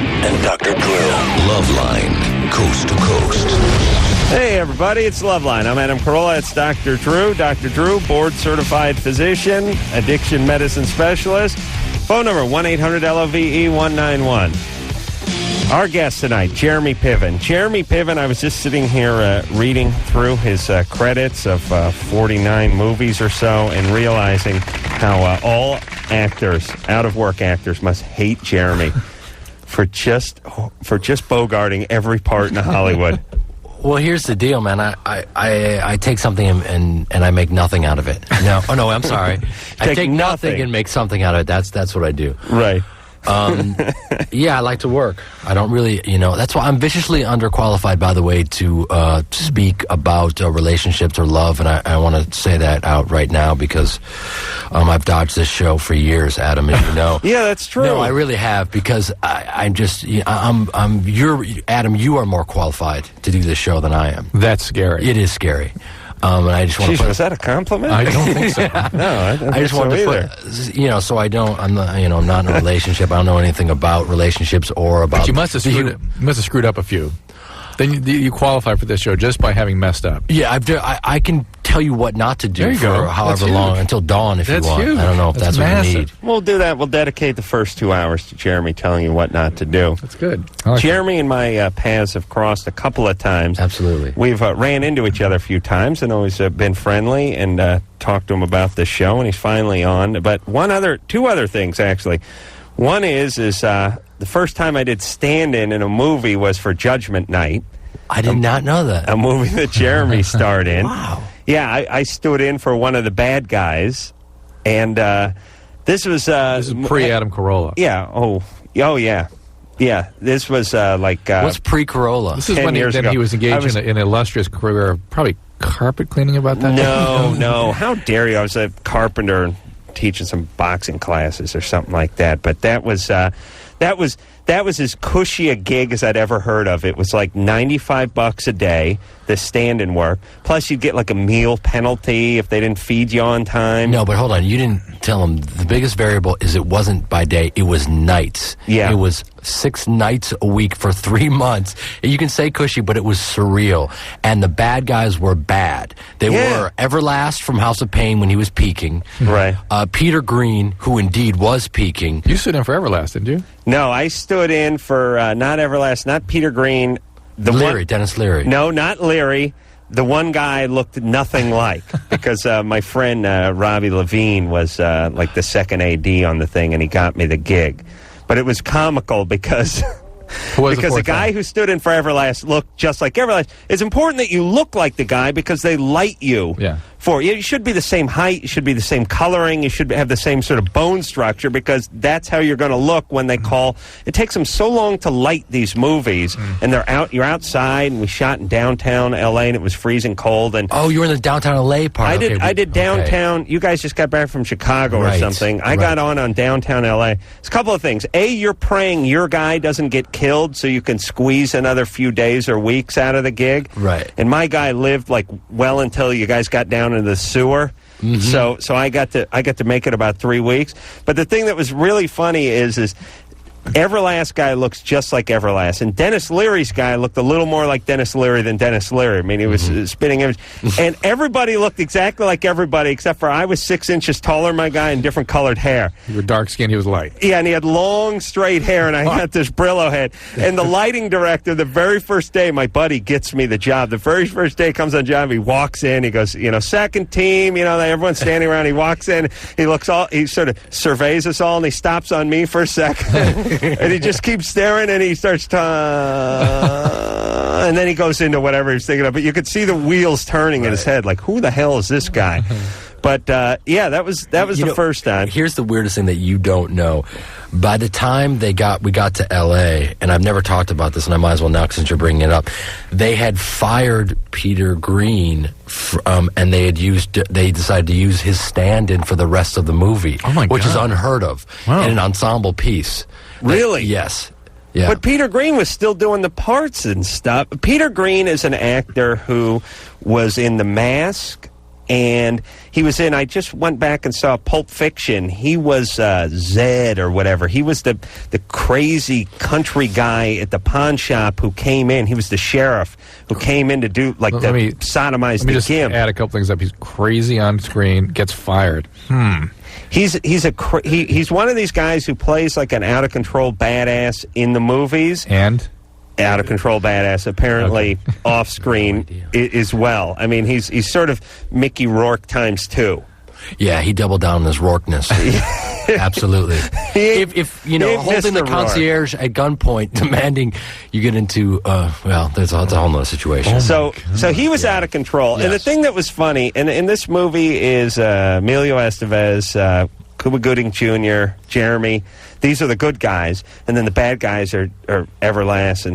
and Dr. Drew. Loveline, coast to coast. Hey, everybody, it's Loveline. I'm Adam Carolla. It's Dr. Drew. Dr. Drew, board-certified physician, addiction medicine specialist. Phone number, 1-800-LOVE-191. Our guest tonight, Jeremy Piven. Jeremy Piven, I was just sitting here reading through his credits of 49 movies or so and realizing how all actors, out-of-work actors, must hate Jeremy for just bogarting every part in Hollywood. Well, here's the deal, man. I take something and I make nothing out of it. No, I'm sorry. I take nothing and make something out of it. That's what I do. Right. Yeah, I like to work. I don't really, that's why I'm viciously underqualified, by the way, to speak about relationships or love, and I want to say that out right now because I've dodged this show for years, Adam, as you know. Yeah, that's true. No, I really have, because Adam, you are more qualified to do this show than I am. That's scary. It is scary. And I just want to. Was that a compliment? I don't think so. No, I just want to put, so I don't. I'm not. I'm not in a relationship. I don't know anything about relationships or about. But you must have screwed up a few. Then you qualify for this show just by having messed up. Yeah, I can tell you what not to do for however long, until dawn if That's you want. Huge. I don't know if that's what you need. We'll do that. We'll dedicate the first 2 hours to Jeremy telling you what not to do. That's good. Jeremy and my paths have crossed a couple of times. Absolutely. We've ran into each other a few times and always been friendly and talked to him about the show, and he's finally on. But two other things, actually. One is the first time I did stand-in a movie was for Judgment Night. I did not know that. A movie that Jeremy starred in. Wow. Yeah, I stood in for one of the bad guys, and this was pre-Adam Carolla. Yeah. Oh, yeah. Yeah, this was what's pre-Carolla? This is when he was engaged in an illustrious career of probably carpet cleaning about that. No. How dare you? I was a carpenter teaching some boxing classes or something like that. But that was as cushy a gig as I'd ever heard of. It was like $95 a day, the stand-in work. Plus, you'd get like a meal penalty if they didn't feed you on time. No, but hold on. You didn't tell them. The biggest variable is it wasn't by day. It was nights. Yeah. It was 6 nights a week for 3 months. You can say cushy, but it was surreal. And the bad guys were bad. They were Everlast from House of Pain when he was peaking. Right. Peter Green, who indeed was peaking. You stood in for Everlast, didn't you? No, I stood in for not Everlast, not Peter Green. Dennis Leary. No, not Leary. The one guy looked nothing like, because my friend Robbie Levine was like the second AD on the thing, and he got me the gig. But it was comical because the guy who stood in for Everlast looked just like Everlast. It's important that you look like the guy because they light you. Yeah. You should be the same height, you should be the same coloring, you should have the same sort of bone structure, because that's how you're going to look when they call. It takes them so long to light these movies, and you're outside, and we shot in downtown L.A., and it was freezing cold. And you were in the downtown L.A. part. I did downtown. Okay. You guys just got back from Chicago or something. I got on downtown L.A. It's a couple of things. A, you're praying your guy doesn't get killed so you can squeeze another few days or weeks out of the gig. Right. And my guy lived well until you guys got down into the sewer. Mm-hmm. So I got to make it about 3 weeks. But the thing that was really funny is Everlast guy looks just like Everlast, and Dennis Leary's guy looked a little more like Dennis Leary than Dennis Leary. I mean, he was spitting image, and everybody looked exactly like everybody except for I was 6 inches taller than my guy and different colored hair. You were dark skinned, he was light. Yeah, and he had long straight hair, and I got this Brillo head. And the lighting director, the very first day, my buddy gets me the job. The very first day comes on job, he walks in, he goes, second team, everyone's standing around. He walks in, he sort of surveys us all, and he stops on me for a second. And he just keeps staring, and he starts and then he goes into whatever he's thinking of. But you could see the wheels turning in his head, like, who the hell is this guy? But that was the first time. Here's the weirdest thing that you don't know. By the time we got to L.A., and I've never talked about this, and I might as well now since you're bringing it up, they had fired Peter Green, and they decided to use his stand-in for the rest of the movie, which is unheard of in an ensemble piece. Really? Yes. Yeah. But Peter Green was still doing the parts and stuff. Peter Green is an actor who was in The Mask and he was in, I just went back and saw Pulp Fiction. He was Zed or whatever. He was the crazy country guy at the pawn shop who came in. He was the sheriff who came in to do, like, sodomize the just Kim. Add a couple things up. He's crazy on screen, gets fired. He's one of these guys who plays like an out-of-control badass in the movies. And? Out-of-control badass, apparently off-screen as well. I mean, he's sort of Mickey Rourke times 2. Yeah, he doubled down on his Rourkeness. Absolutely. If holding the concierge at gunpoint, demanding you get into, that's a whole nother situation. So he was out of control. Yes. And the thing that was funny, and in this movie is Emilio Estevez, Cuba Gooding Jr., Jeremy. These are the good guys, and then the bad guys are Everlast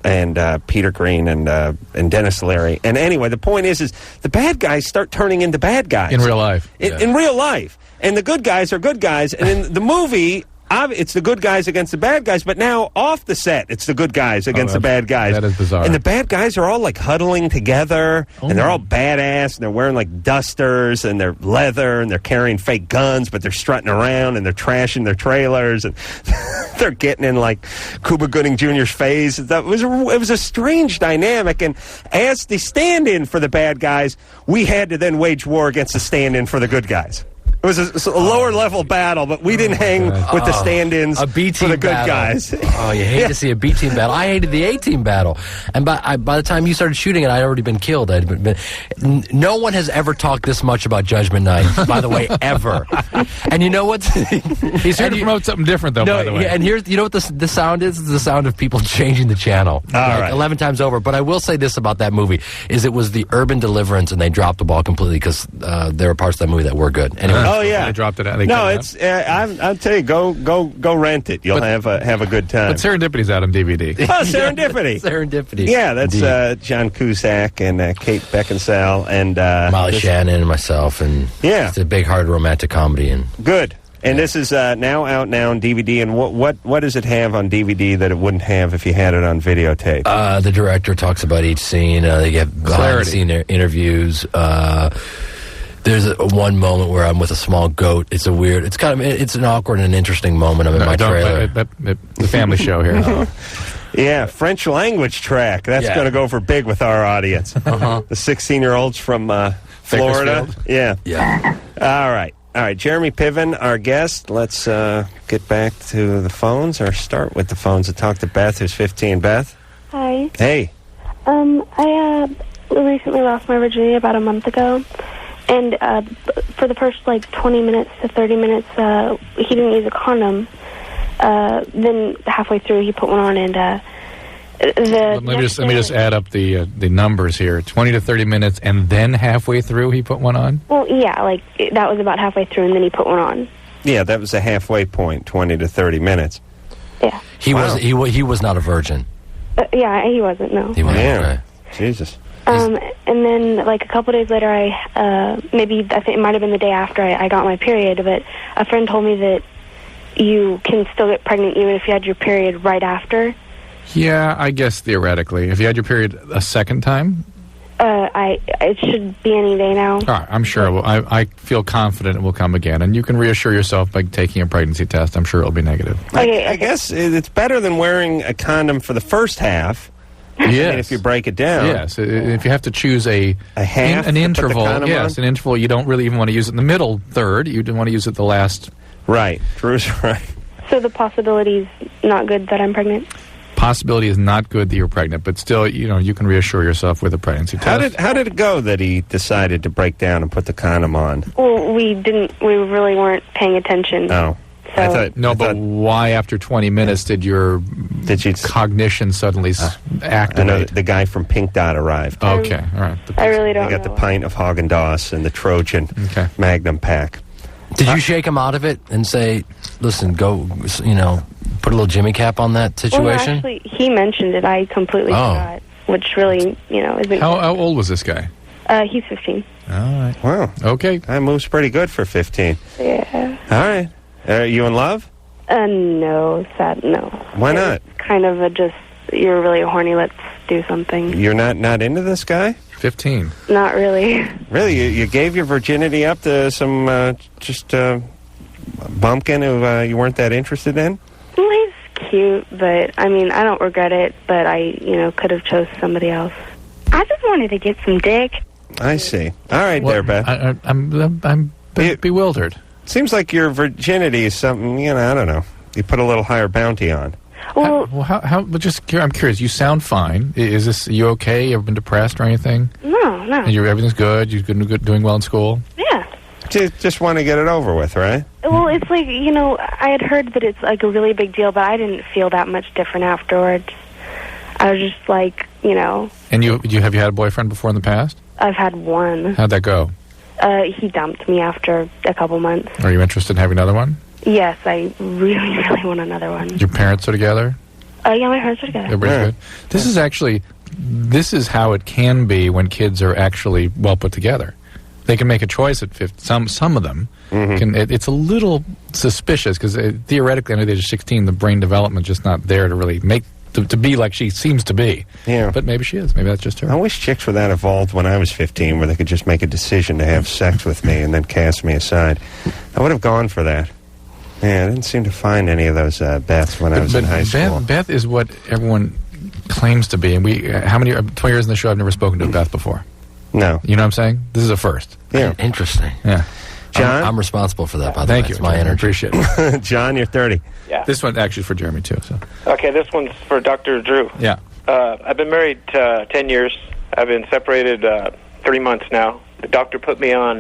and Peter Green and Dennis Leary. And anyway, the point is the bad guys start turning into bad guys In real life. In real life, and the good guys are good guys. And in the movie, it's the good guys against the bad guys. But now off the set, it's the good guys against the bad guys. That is bizarre. And the bad guys are all like huddling together, and they're all badass, and they're wearing like dusters, and they're leather, and they're carrying fake guns, but they're strutting around, and they're trashing their trailers, and they're getting in like Cuba Gooding Jr.'s face. It was a strange dynamic, and as the stand-in for the bad guys, we had to then wage war against the stand-in for the good guys. It was a lower-level battle, but we didn't hang with the stand-ins A B for team the good battle. guys. Oh, you hate to see a B team battle. I hated the A team battle, and by the time you started shooting it, I'd already been killed. No one has ever talked this much about Judgment Night. By the way, ever. And you know what? He's here to promote something different, though. By the way, and here's what the sound is. It's the sound of people changing the channel right. 11 times over. But I will say this about that movie: is it was the urban deliverance, and they dropped the ball completely because there were parts of that movie that were good. Anyway, Oh yeah, they dropped it. No, it's. I'll tell you, go rent it. You'll have a good time. But Serendipity's out on DVD. Oh, Serendipity. Serendipity. Yeah, that's John Cusack and Kate Beckinsale and Molly Shannon and myself, and it's a big-hearted romantic comedy. And good. And this is now out on DVD. And what does it have on DVD that it wouldn't have if you had it on videotape? The director talks about each scene. They get behind-the-scene interviews. There's one moment where I'm with a small goat. It's an awkward and interesting moment. I'm in my trailer. The family show here. Yeah, French language track. That's going to go over big with our audience. The 16-year-olds from Florida. Yeah. All right. Jeremy Piven, our guest. Let's get back to the phones, or start with the phones and talk to Beth, who's 15. Beth? Hi. Hey. I recently lost my virginity about a month ago. And for the first, 20 minutes to 30 minutes, he didn't use a condom. Then halfway through, he put one on, and Let me just add up the numbers here. 20 to 30 minutes, and then halfway through, he put one on? Well, yeah, that was about halfway through, and then he put one on. Yeah, that was a halfway point, 20 to 30 minutes. Yeah. He was not a virgin. Yeah, he wasn't, no. He wasn't. Okay. Jesus. And then, a couple days later, I think it might have been the day after I got my period, but a friend told me that you can still get pregnant even if you had your period right after. Yeah, I guess theoretically. If you had your period a second time? It should be any day now. All right, I'm sure it will. I feel confident it will come again, and you can reassure yourself by taking a pregnancy test. I'm sure it'll be negative. I guess it's better than wearing a condom for the first half. Yes. I mean, if you break it down. Yes, if you have to choose an interval, an interval, you don't really even want to use it in the middle third. You don't want to use it the last. Right. Drew's right. So the possibility's not good that I'm pregnant? Possibility is not good that you're pregnant, but still, you can reassure yourself with a pregnancy test. How did it go that he decided to break down and put the condom on? Well, we really weren't paying attention. Oh. So. But why after 20 minutes did your cognition suddenly activate? I know the guy from Pink Dot arrived. Okay, all right. I really don't know. They got the pint of Haagen-Dazs and the Trojan Magnum pack. Did you shake him out of it and say, listen, go, put a little Jimmy cap on that situation? Well, actually, he mentioned it. I completely forgot, which really, isn't... How old was this guy? He's 15. All right. Wow. Okay. That moves pretty good for 15. Yeah. All right. Are you in love? No, sad, no. Why not? Kind of you're really horny, let's do something. You're not into this guy? 15. Not really. Really? You gave your virginity up to some bumpkin who you weren't that interested in? Well, he's cute, but, I mean, I don't regret it, but I, could have chose somebody else. I just wanted to get some dick. I see. All right, there, Beth. I'm bewildered. Seems like your virginity is something, I don't know. You put a little higher bounty on. Well, I'm curious. You sound fine. Are you okay? You ever been depressed or anything? No. And everything's good? You're doing well in school? Yeah. Just want to get it over with, right? Well, it's like, I had heard that it's like a really big deal, but I didn't feel that much different afterwards. I was just like, And have you had a boyfriend before in the past? I've had one. How'd that go? He dumped me after a couple months. Are you interested in having another one? Yes, I really, really want another one. Your parents are together? Yeah, my parents are together. Everybody's good. This is how it can be when kids are actually well put together. They can make a choice at 50. Some of them can. It's a little suspicious because theoretically, under the age of 16, the brain development just not there to really make to be like she seems to be. Yeah, but maybe she is. Maybe that's just her. I wish chicks were that evolved when I was 15, where they could just make a decision to have sex with me and then cast me aside. I would have gone for that. Yeah, I didn't seem to find any of those Beths when I was in high school. Beth is what everyone claims to be, and how many 20 years in the show? I've never spoken to a Beth before. No. You know what I'm saying? This is a first. Yeah. Interesting. Yeah. John? I'm responsible for that, by the way. Thank you. It's my energy. Appreciate it. John, you're 30. Yeah. This one actually is for Jeremy, too. So. Okay, this one's for Dr. Drew. Yeah. I've been married 10 years. I've been separated 3 months now. The doctor put me on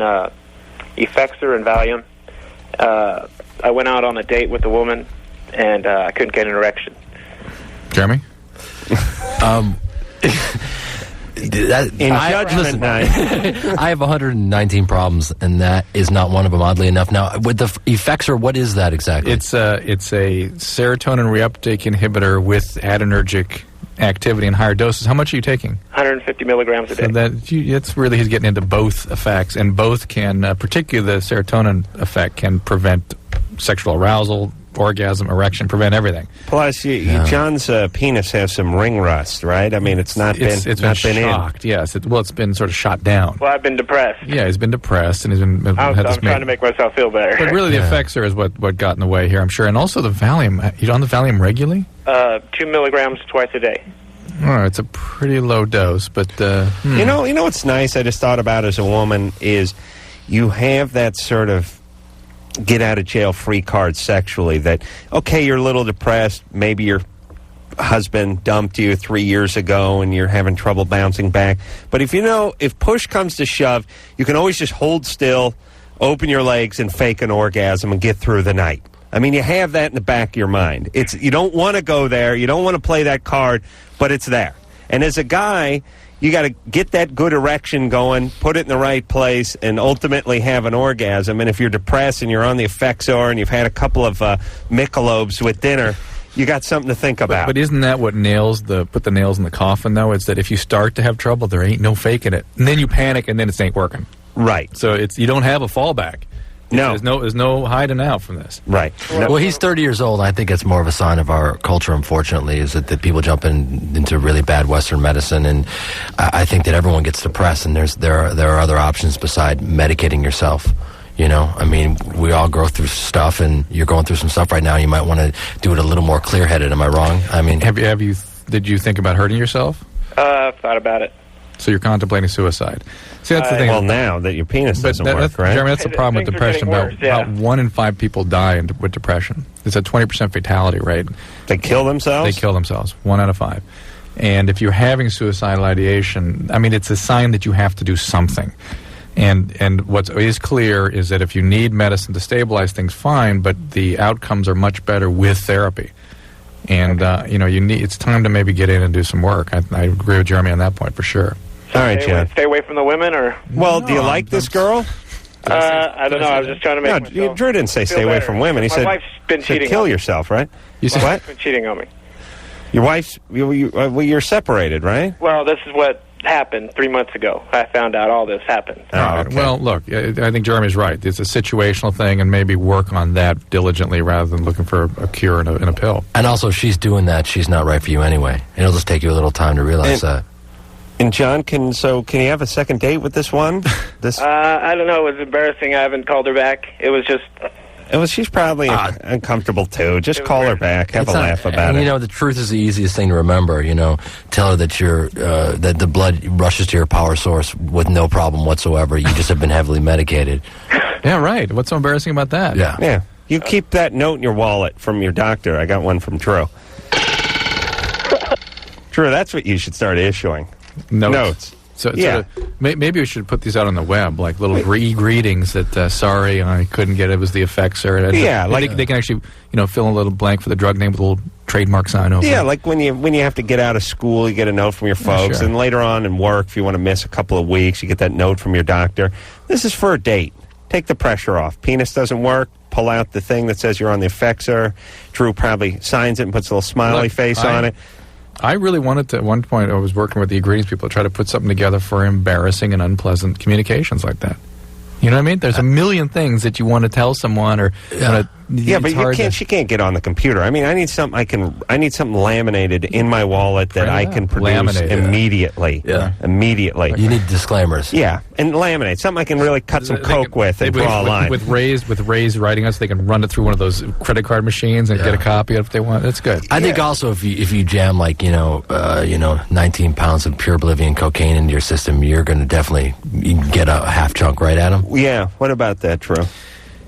Effexor and Valium. I went out on a date with a woman, and I couldn't get an erection. Jeremy? Judgment night. I have 119 problems, and that is not one of them, oddly enough. Now, with the Effexor, what is that exactly? It's a serotonin reuptake inhibitor with adrenergic activity in higher doses. How much are you taking? 150 milligrams a day. So that's really, he's getting into both effects, and both can, particularly the serotonin effect, can prevent sexual arousal, orgasm, erection, prevent everything. Plus, John's penis has some ring rust, right? I mean, it's been shocked. Yes, it's been sort of shot down. Well, I've been depressed. Yeah, he's been depressed, and I'm trying to make myself feel better. But really, the Effexor is what got in the way here, I'm sure, and also the Valium. You on the Valium regularly? 2 milligrams twice a day. Oh, it's a pretty low dose, but you know what's nice? I just thought about as a woman is you have that sort of get out of jail free card sexually. That okay, you're a little depressed. Maybe your husband dumped you 3 years ago, and you're having trouble bouncing back. But if push comes to shove, you can always just hold still, open your legs, and fake an orgasm and get through the night. I mean, you have that in the back of your mind. You don't want to go there. You don't want to play that card, but it's there. And as a guy, you got to get that good erection going, put it in the right place, and ultimately have an orgasm. And if you're depressed and you're on the Effexor and you've had a couple of Michelobes with dinner, you got something to think about. But isn't that what put the nails in the coffin, though? It's that if you start to have trouble, there ain't no faking it. And then you panic, and then it ain't working. Right. So you don't have a fallback. No. There's no hiding out from this. Right. Well, he's 30 years old. I think it's more of a sign of our culture, unfortunately, is that people jump into really bad Western medicine, and I think that everyone gets depressed, and there are other options beside medicating yourself. I mean, we all go through stuff, and you're going through some stuff right now. You might want to do it a little more clear-headed. Am I wrong? I mean, did you think about hurting yourself? I've thought about it. So you're contemplating suicide. See, that's the thing. Well, now that your penis doesn't work, right? Jeremy, that's the problem with depression. About 1 in 5 people die with depression. It's a 20% fatality rate. They kill themselves? They kill themselves, 1 out of 5. And if you're having suicidal ideation, I mean, it's a sign that you have to do something. And what is clear is that if you need medicine to stabilize things, fine, but the outcomes are much better with therapy. And, it's time to maybe get in and do some work. I agree with Jeremy on that point for sure. All right, John. Stay away from the women, or? Well, do you like this girl? I don't know. I was just trying to make myself Drew didn't say stay away from women. He said, wife's been cheating kill on me. yourself, right? My wife's been cheating on me. Your wife's... you're separated, right? Well, this is what happened 3 months ago. I found out all this happened. Okay. Well, look, I think Jeremy's right. It's a situational thing, and maybe work on that diligently rather than looking for a cure in a pill. And also, if she's doing that, she's not right for you anyway. It'll just take you a little time to realize that. And John, can you have a second date with this one? I don't know. It was embarrassing. I haven't called her back. It was just... She's probably uncomfortable, too. Just call her back. Have a laugh about it. You know, the truth is the easiest thing to remember. You know, tell her that that the blood rushes to your power source with no problem whatsoever. You just have been heavily medicated. Yeah, right. What's so embarrassing about that? Yeah. You keep that note in your wallet from your doctor. I got one from Drew. Drew, that's what you should start issuing. Notes. So maybe we should put these out on the web, like little greetings that, sorry, I couldn't get it. It was the Effexor. Yeah, they can actually, fill in a little blank for the drug name with a little trademark sign over. Yeah, like when you have to get out of school, you get a note from your folks, sure. And later on in work, if you want to miss a couple of weeks, you get that note from your doctor. This is for a date. Take the pressure off. Penis doesn't work. Pull out the thing that says you're on the Effexor. Drew probably signs it and puts a little smiley face on it. I really wanted to, at one point, I was working with the ingredients people to try to put something together for embarrassing and unpleasant communications like that. You know what I mean? There's a million things that you want to tell someone, or but she can't get on the computer. I mean, I need something laminated in my wallet that I can produce immediately. Yeah. Immediately. You need disclaimers. Yeah, and laminate something I can really cut some coke with and draw a line. With Ray's writing us, they can run it through one of those credit card machines and get a copy of it if they want. That's good. I think also if you jam 19 pounds of pure Bolivian cocaine into your system, you're going to definitely get a half chunk right at them. Yeah. What about that, Drew?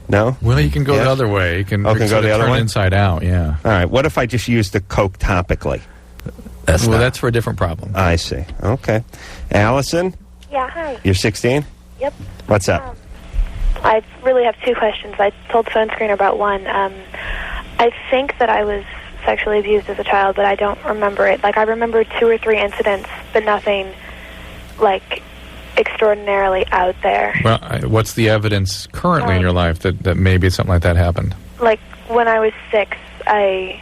No? Well, you can go the other way. You can, go the other way? Inside out, yeah. All right. What if I just use the coke topically? That's for a different problem. I see. Okay. Allison? Yeah, hi. You're 16? Yep. What's up? I really have two questions. I told the phone screener about one. I think that I was sexually abused as a child, but I don't remember it. Like, I remember 2 or 3 incidents, but nothing, extraordinarily out there. Well, what's the evidence currently in your life that maybe something like that happened? Like, when I was 6, I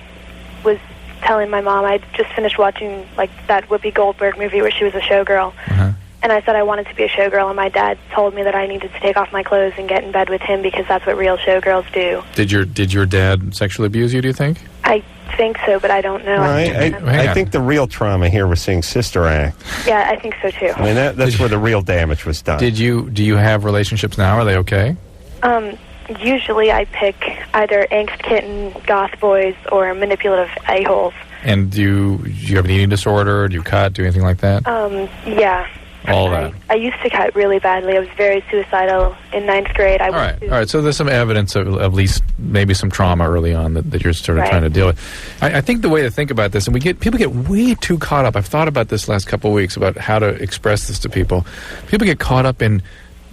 was telling my mom I'd just finished watching, that Whoopi Goldberg movie where she was a showgirl. Uh-huh. And I said I wanted to be a showgirl, and my dad told me that I needed to take off my clothes and get in bed with him because that's what real showgirls do. Did your dad sexually abuse you, do you think? I think so, but I don't know. I think the real trauma here was seeing Sister Act. Yeah, I think so, too. I mean, that's where the real damage was done. Do you have relationships now? Are they okay? Usually I pick either angst kitten, goth boys, or manipulative a-holes. And do you have an eating disorder? Do you cut? Do anything like that? Yeah. All that. I used to cut really badly. I was very suicidal in 9th grade. All right. So there's some evidence of at least maybe some trauma early on that you're sort of trying to deal with. I think the way to think about this, and people get way too caught up. I've thought about this last couple of weeks about how to express this to people. People get caught up in,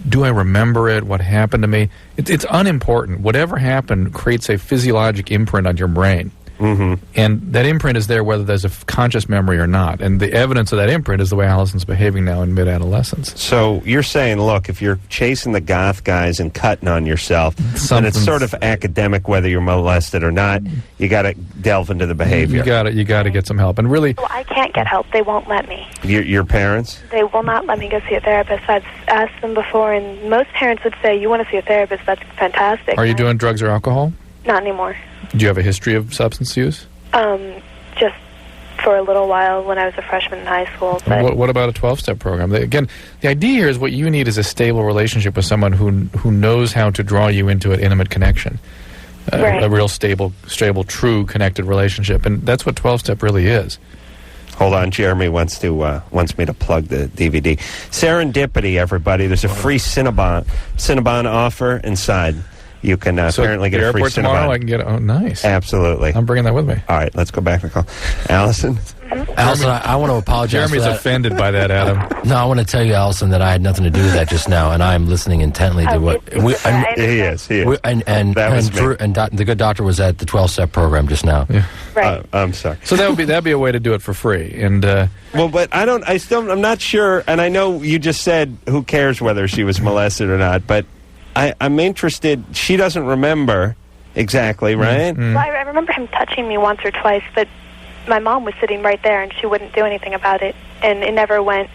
do I remember it? What happened to me? It's unimportant. Whatever happened creates a physiologic imprint on your brain. Mm-hmm. And that imprint is there whether there's a conscious memory or not. And the evidence of that imprint is the way Allison's behaving now in mid-adolescence. So you're saying, look, if you're chasing the goth guys and cutting on yourself, then it's sort of academic whether you're molested or not. You got to delve into the behavior. You got to get some help. And really, well, I can't get help. They won't let me. Your parents? They will not let me go see a therapist. I've asked them before, and most parents would say, you want to see a therapist, that's fantastic. Are you doing drugs or alcohol? Not anymore. Do you have a history of substance use? Just for a little while when I was a freshman in high school. But what about a 12-step program? Again, the idea here is what you need is a stable relationship with someone who knows how to draw you into an intimate connection. A real stable, true, connected relationship. And that's what 12-step really is. Hold on, Jeremy wants me to plug the DVD. Serendipity, everybody. There's a free Cinnabon offer inside. You can apparently get a free Cinnabon. Tomorrow I can get it. Oh, nice. Absolutely. I'm bringing that with me. All right, let's go back to the call. Allison? Mm-hmm. Allison, I want to apologize Jeremy's for that. offended by that, Adam. No, I want to tell you, Allison, that I had nothing to do with that just now, and I'm listening intently to what... He is. And the good doctor was at the 12-step program just now. Yeah. Right. I'm sorry. So that'd be a way to do it for free. And well, but I'm not sure, and I know you just said who cares whether she was molested or not, but I'm interested. She doesn't remember exactly, right? Well, I remember him touching me once or twice, but my mom was sitting right there, and she wouldn't do anything about it, and it never went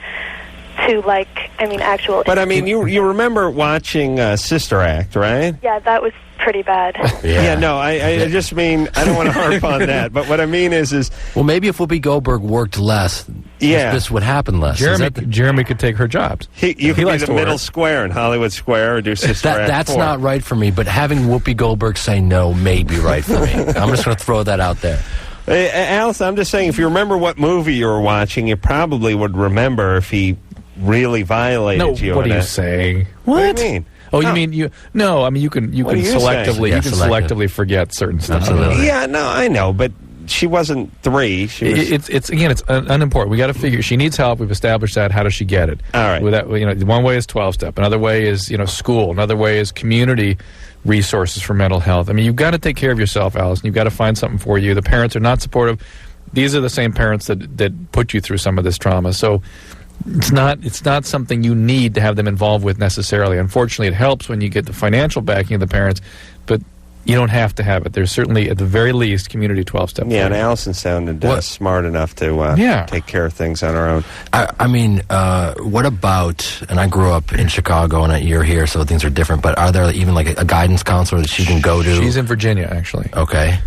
to, actual... But, I mean, you remember watching Sister Act, right? Yeah, that was pretty bad. Yeah, no, I just mean, I don't want to harp on that, but what I mean is well, maybe if Whoopi Goldberg worked less, this would happen less. Jeremy could take her jobs. You could be the middle square in Hollywood Square or do Sister Act That's 4. not right for me, but having Whoopi Goldberg say no may be right for me. I'm just going to throw that out there. Alice, I'm just saying, if you remember what movie you were watching, you probably would remember if he really violated you. What are you saying? What do you mean? Oh, you mean you? No, I mean you can selectively forget certain stuff. Absolutely. Yeah, no, I know, but she wasn't 3. She was... It's unimportant. We got to figure. She needs help. We've established that. How does she get it? All right. With that, one way is 12-step. Another way is school. Another way is community resources for mental health. I mean, you've got to take care of yourself, Allison. You've got to find something for you. The parents are not supportive. These are the same parents that put you through some of this trauma. So it's not something you need to have them involved with necessarily. Unfortunately, it helps when you get the financial backing of the parents, but you don't have to have it. There's certainly, at the very least, community 12-step. Yeah, and Allison sounded smart enough to take care of things on her own. I mean, what about, and I grew up in Chicago, and you're here, so things are different, but are there even like a guidance counselor that she can go to? She's in Virginia, actually. Okay.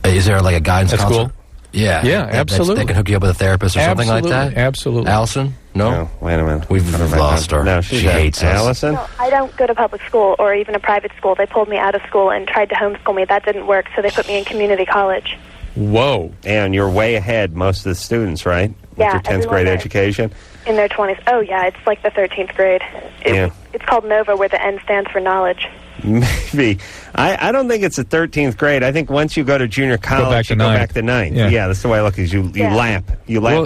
Is there like a guidance counselor? School? Yeah. Yeah, absolutely. They can hook you up with a therapist or something like that? Absolutely. Allison? No? Wait a minute. We've lost her. No, she hates us. Allison? No, I don't go to public school or even a private school. They pulled me out of school and tried to homeschool me. That didn't work, so they put me in community college. Whoa. And you're way ahead, most of the students, right? With your 10th grade education? In their 20s. Oh, yeah, it's like the 13th grade. It's called NOVA, where the N stands for knowledge. Maybe. I don't think it's the 13th grade. I think once you go to junior college, you go back to 9th. Yeah, that's the way I look. Is you lap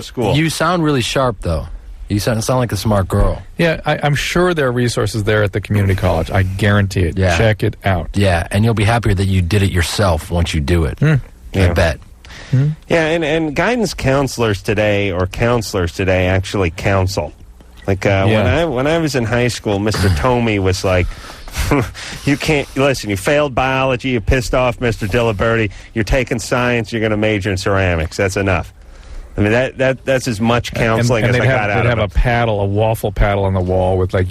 school. You sound really sharp, though. You sound like a smart girl. Yeah, I'm sure there are resources there at the community college. I guarantee it. Yeah. Check it out. Yeah, and you'll be happier that you did it yourself once you do it. I bet. Yeah, and guidance counselors today actually counsel. Like when I was in high school, Mr. Tomey was like, you can't listen. You failed biology. You pissed off Mr. Diliberti. You're taking science. You're going to major in ceramics. That's enough. I mean that's as much counseling as I got out of it. They'd have a waffle paddle on the wall with they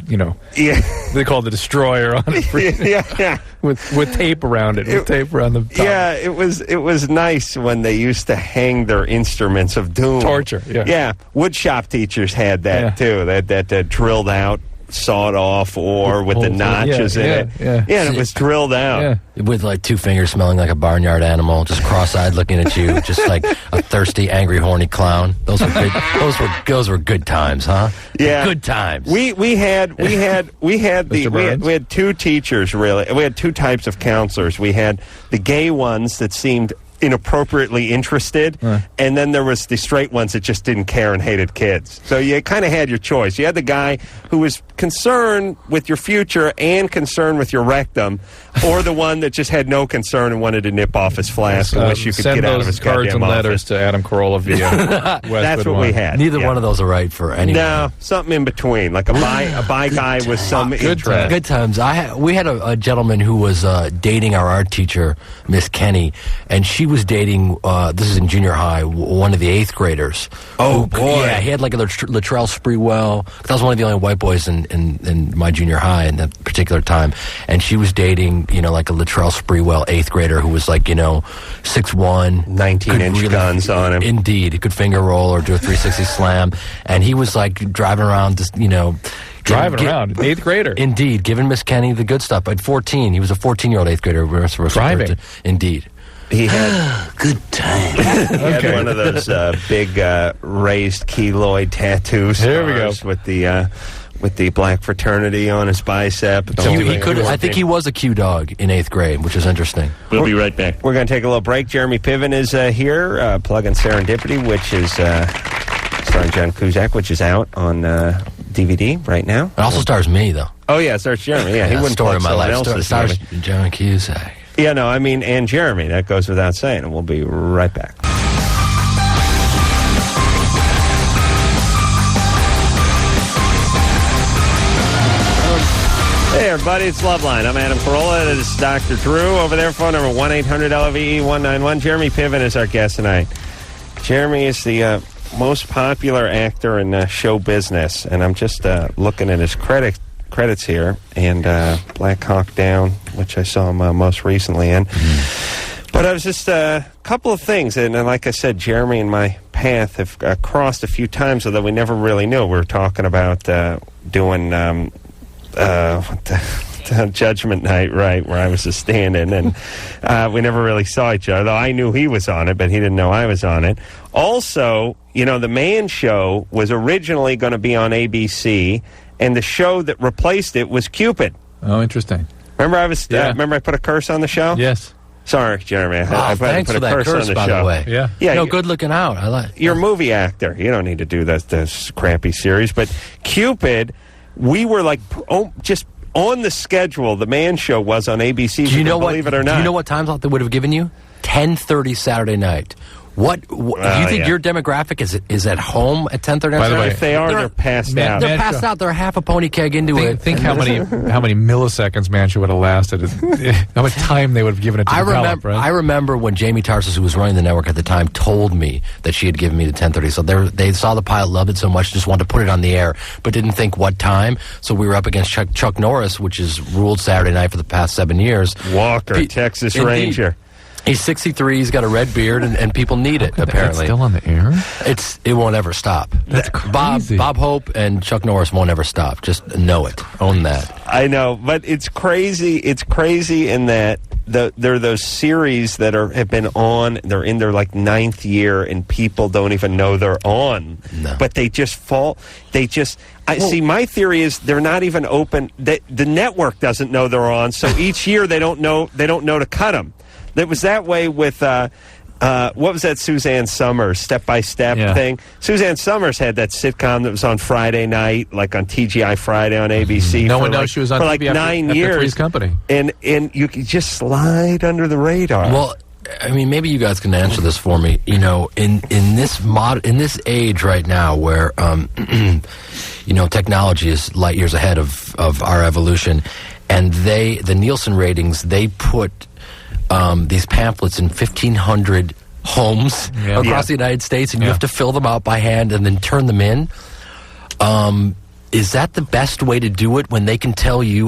call it the destroyer on it. with tape around it. With tape around the top. Yeah, it was nice when they used to hang their instruments of doom. Torture. Yeah. Wood shop teachers had that too. That drilled out, sawed off, or with the notches in it. Yeah, and it was drilled out. Yeah. With like 2 fingers smelling like a barnyard animal, just cross-eyed looking at you, just like a thirsty, angry, horny clown. Those were good times, huh? Yeah, good times. We had 2 teachers really. We had 2 types of counselors. We had the gay ones that seemed inappropriately interested, and then there was the straight ones that just didn't care and hated kids. So you kind of had your choice. You had the guy who was concerned with your future and concerned with your rectum, or the one that just had no concern and wanted to nip off his flask and wish you could get out of his cards and letters to Adam Carolla via That's what we had. Neither one of those are right for anyone. No, something in between, like a bi guy with some interest. Good times. We had a gentleman who was dating our art teacher, Miss Kenny, and she was dating, this is in junior high, one of the 8th graders. Oh, boy. Yeah, he had like a Latrell Sprewell. That was one of the only white boys in my junior high in that particular time. And she was dating, like a Latrell Sprewell 8th grader who was like, 6'1". 19-inch guns on him. Indeed. He could finger roll or do a 360 slam. And he was like driving around, just, driving around, 8th grader. Indeed, giving Miss Kenny the good stuff. At 14, he was a 14-year-old 8th grader. Driving. Indeed. He had good time. He had one of those big raised keloid tattoos. Here we go with the black fraternity on his bicep. He could. I think he was a Q dog in 8th grade, which is interesting. We'll be right back. We're going to take a little break. Jeremy Piven is here, Plug-in Serendipity, which is starring John Cusack, which is out on DVD right now. It also stars me, though. Oh yeah, it stars Jeremy. Yeah, he wouldn't story plug of my someone life. else's Stars movie. John Cusack. Yeah, no, I mean, and Jeremy. That goes without saying, and we'll be right back. Hey, everybody, it's Loveline. I'm Adam Carolla. This is Dr. Drew. Over there, phone number 1-800-LVE-191. Jeremy Piven is our guest tonight. Jeremy is the most popular actor in show business, and I'm just looking at his credit credits here, and Black Hawk Down, which I saw him most recently in. But I was just a couple of things, and like I said, Jeremy and my path have crossed a few times, although we never really knew. We were talking about doing Judgment Night, right, where I was a stand-in, and we never really saw each other, though I knew he was on it, but he didn't know I was on it. Also, the Man Show was originally going to be on ABC, and the show that replaced it was Cupid. Oh, interesting. Remember I put a curse on the show? Yes. Sorry, Jeremy. I thanks put for a that curse, on the by show. the way. Yeah. Good looking out. I like. You're a movie actor. You don't need to do this crappy series. But Cupid, we were like just on the schedule. The Man Show was on ABC. Do you know believe it or not? Do you know what time slot they would have given you? 10:30 Saturday night. What do you think your demographic is at home at 10:30? By the way, if they are, they're passed out. They're passed out. They're half a pony keg into it. Think how many milliseconds Man Show would have lasted. How much time they would have given it to develop, right? I remember when Jamie Tarsus, who was running the network at the time, told me that she had given me the 10:30. So they saw the pilot, loved it so much, just wanted to put it on the air, but didn't think what time. So we were up against Chuck Norris, which has ruled Saturday night for the past 7 years. Walker, Texas Ranger. He's 63. He's got a red beard, and people need it. Apparently, it's still on the air. It won't ever stop. That's crazy. Bob Hope and Chuck Norris won't ever stop. Just know it. Own that. I know, but it's crazy. It's crazy in that there are those series that have been on. They're in their like 9th year, and people don't even know they're on. No. But they just fall. See, my theory is they're not even open. The network doesn't know they're on, so each year they don't know to cut them. It was that way with, what was that Suzanne Summers step-by-step thing? Suzanne Summers had that sitcom that was on Friday night, like on TGI Friday on ABC. No one knows she was on for TV like 9 years. Three's Company. And you could just slide under the radar. Well, I mean, maybe you guys can answer this for me. In this age right now where, technology is light years ahead of our evolution, and the Nielsen ratings, they put these pamphlets in 1,500 homes across the United States, and you have to fill them out by hand and then turn them in. Is that the best way to do it when they can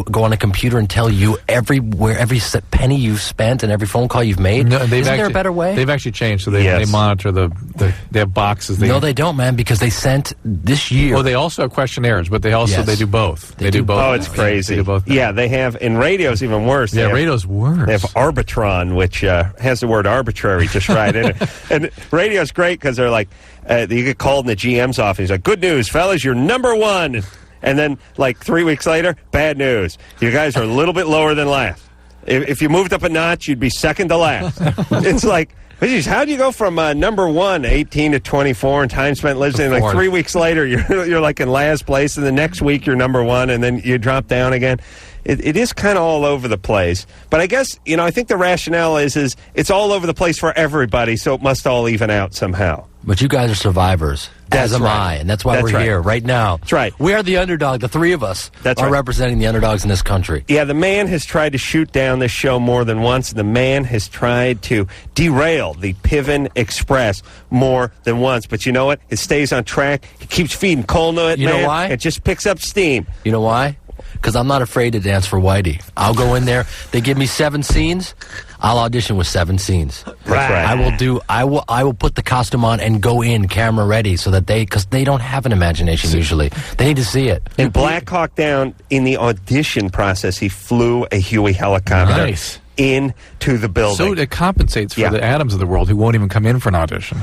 go on a computer and tell you every penny you've spent and every phone call you've made? No, Isn't there a better way? They've actually changed, so they monitor they have boxes. No, they don't, man, because they sent this year. Oh, they also have questionnaires, but they do both. They do both. Oh, it's crazy. They do both. Yeah, they have, and radio's even worse. Radio's worse. They have Arbitron, which has the word arbitrary just right in it. And radio's great because they're like, you get called in the GM's office. He's like, good news, fellas, you're number one. And then, like 3 weeks later, bad news. You guys are a little bit lower than last. If you moved up a notch, you'd be second to last. It's like, geez, how do you go from number one, 18 to 24, and time spent listening? Like 3 weeks later, you're like in last place, and the next week you're number one, and then you drop down again. It is kind of all over the place. But I guess, I think the rationale is it's all over the place for everybody, so it must all even out somehow. But you guys are survivors, as am I, and that's why we're here right now. That's right. We are the underdog. The three of us are representing the underdogs in this country. Yeah, the man has tried to shoot down this show more than once. The man has tried to derail the Piven Express more than once. But you know what? It stays on track. He keeps feeding coal to it, You know why? It just picks up steam. You know why? Because I'm not afraid to dance for Whitey. I'll go in there. They give me 7 scenes. I'll audition with 7 scenes. That's right. I will put the costume on and go in camera ready so that because they don't have an imagination usually. They need to see it. In Black Hawk Down, in the audition process, he flew a Huey helicopter into the building. So it compensates for the Adams of the world who won't even come in for an audition.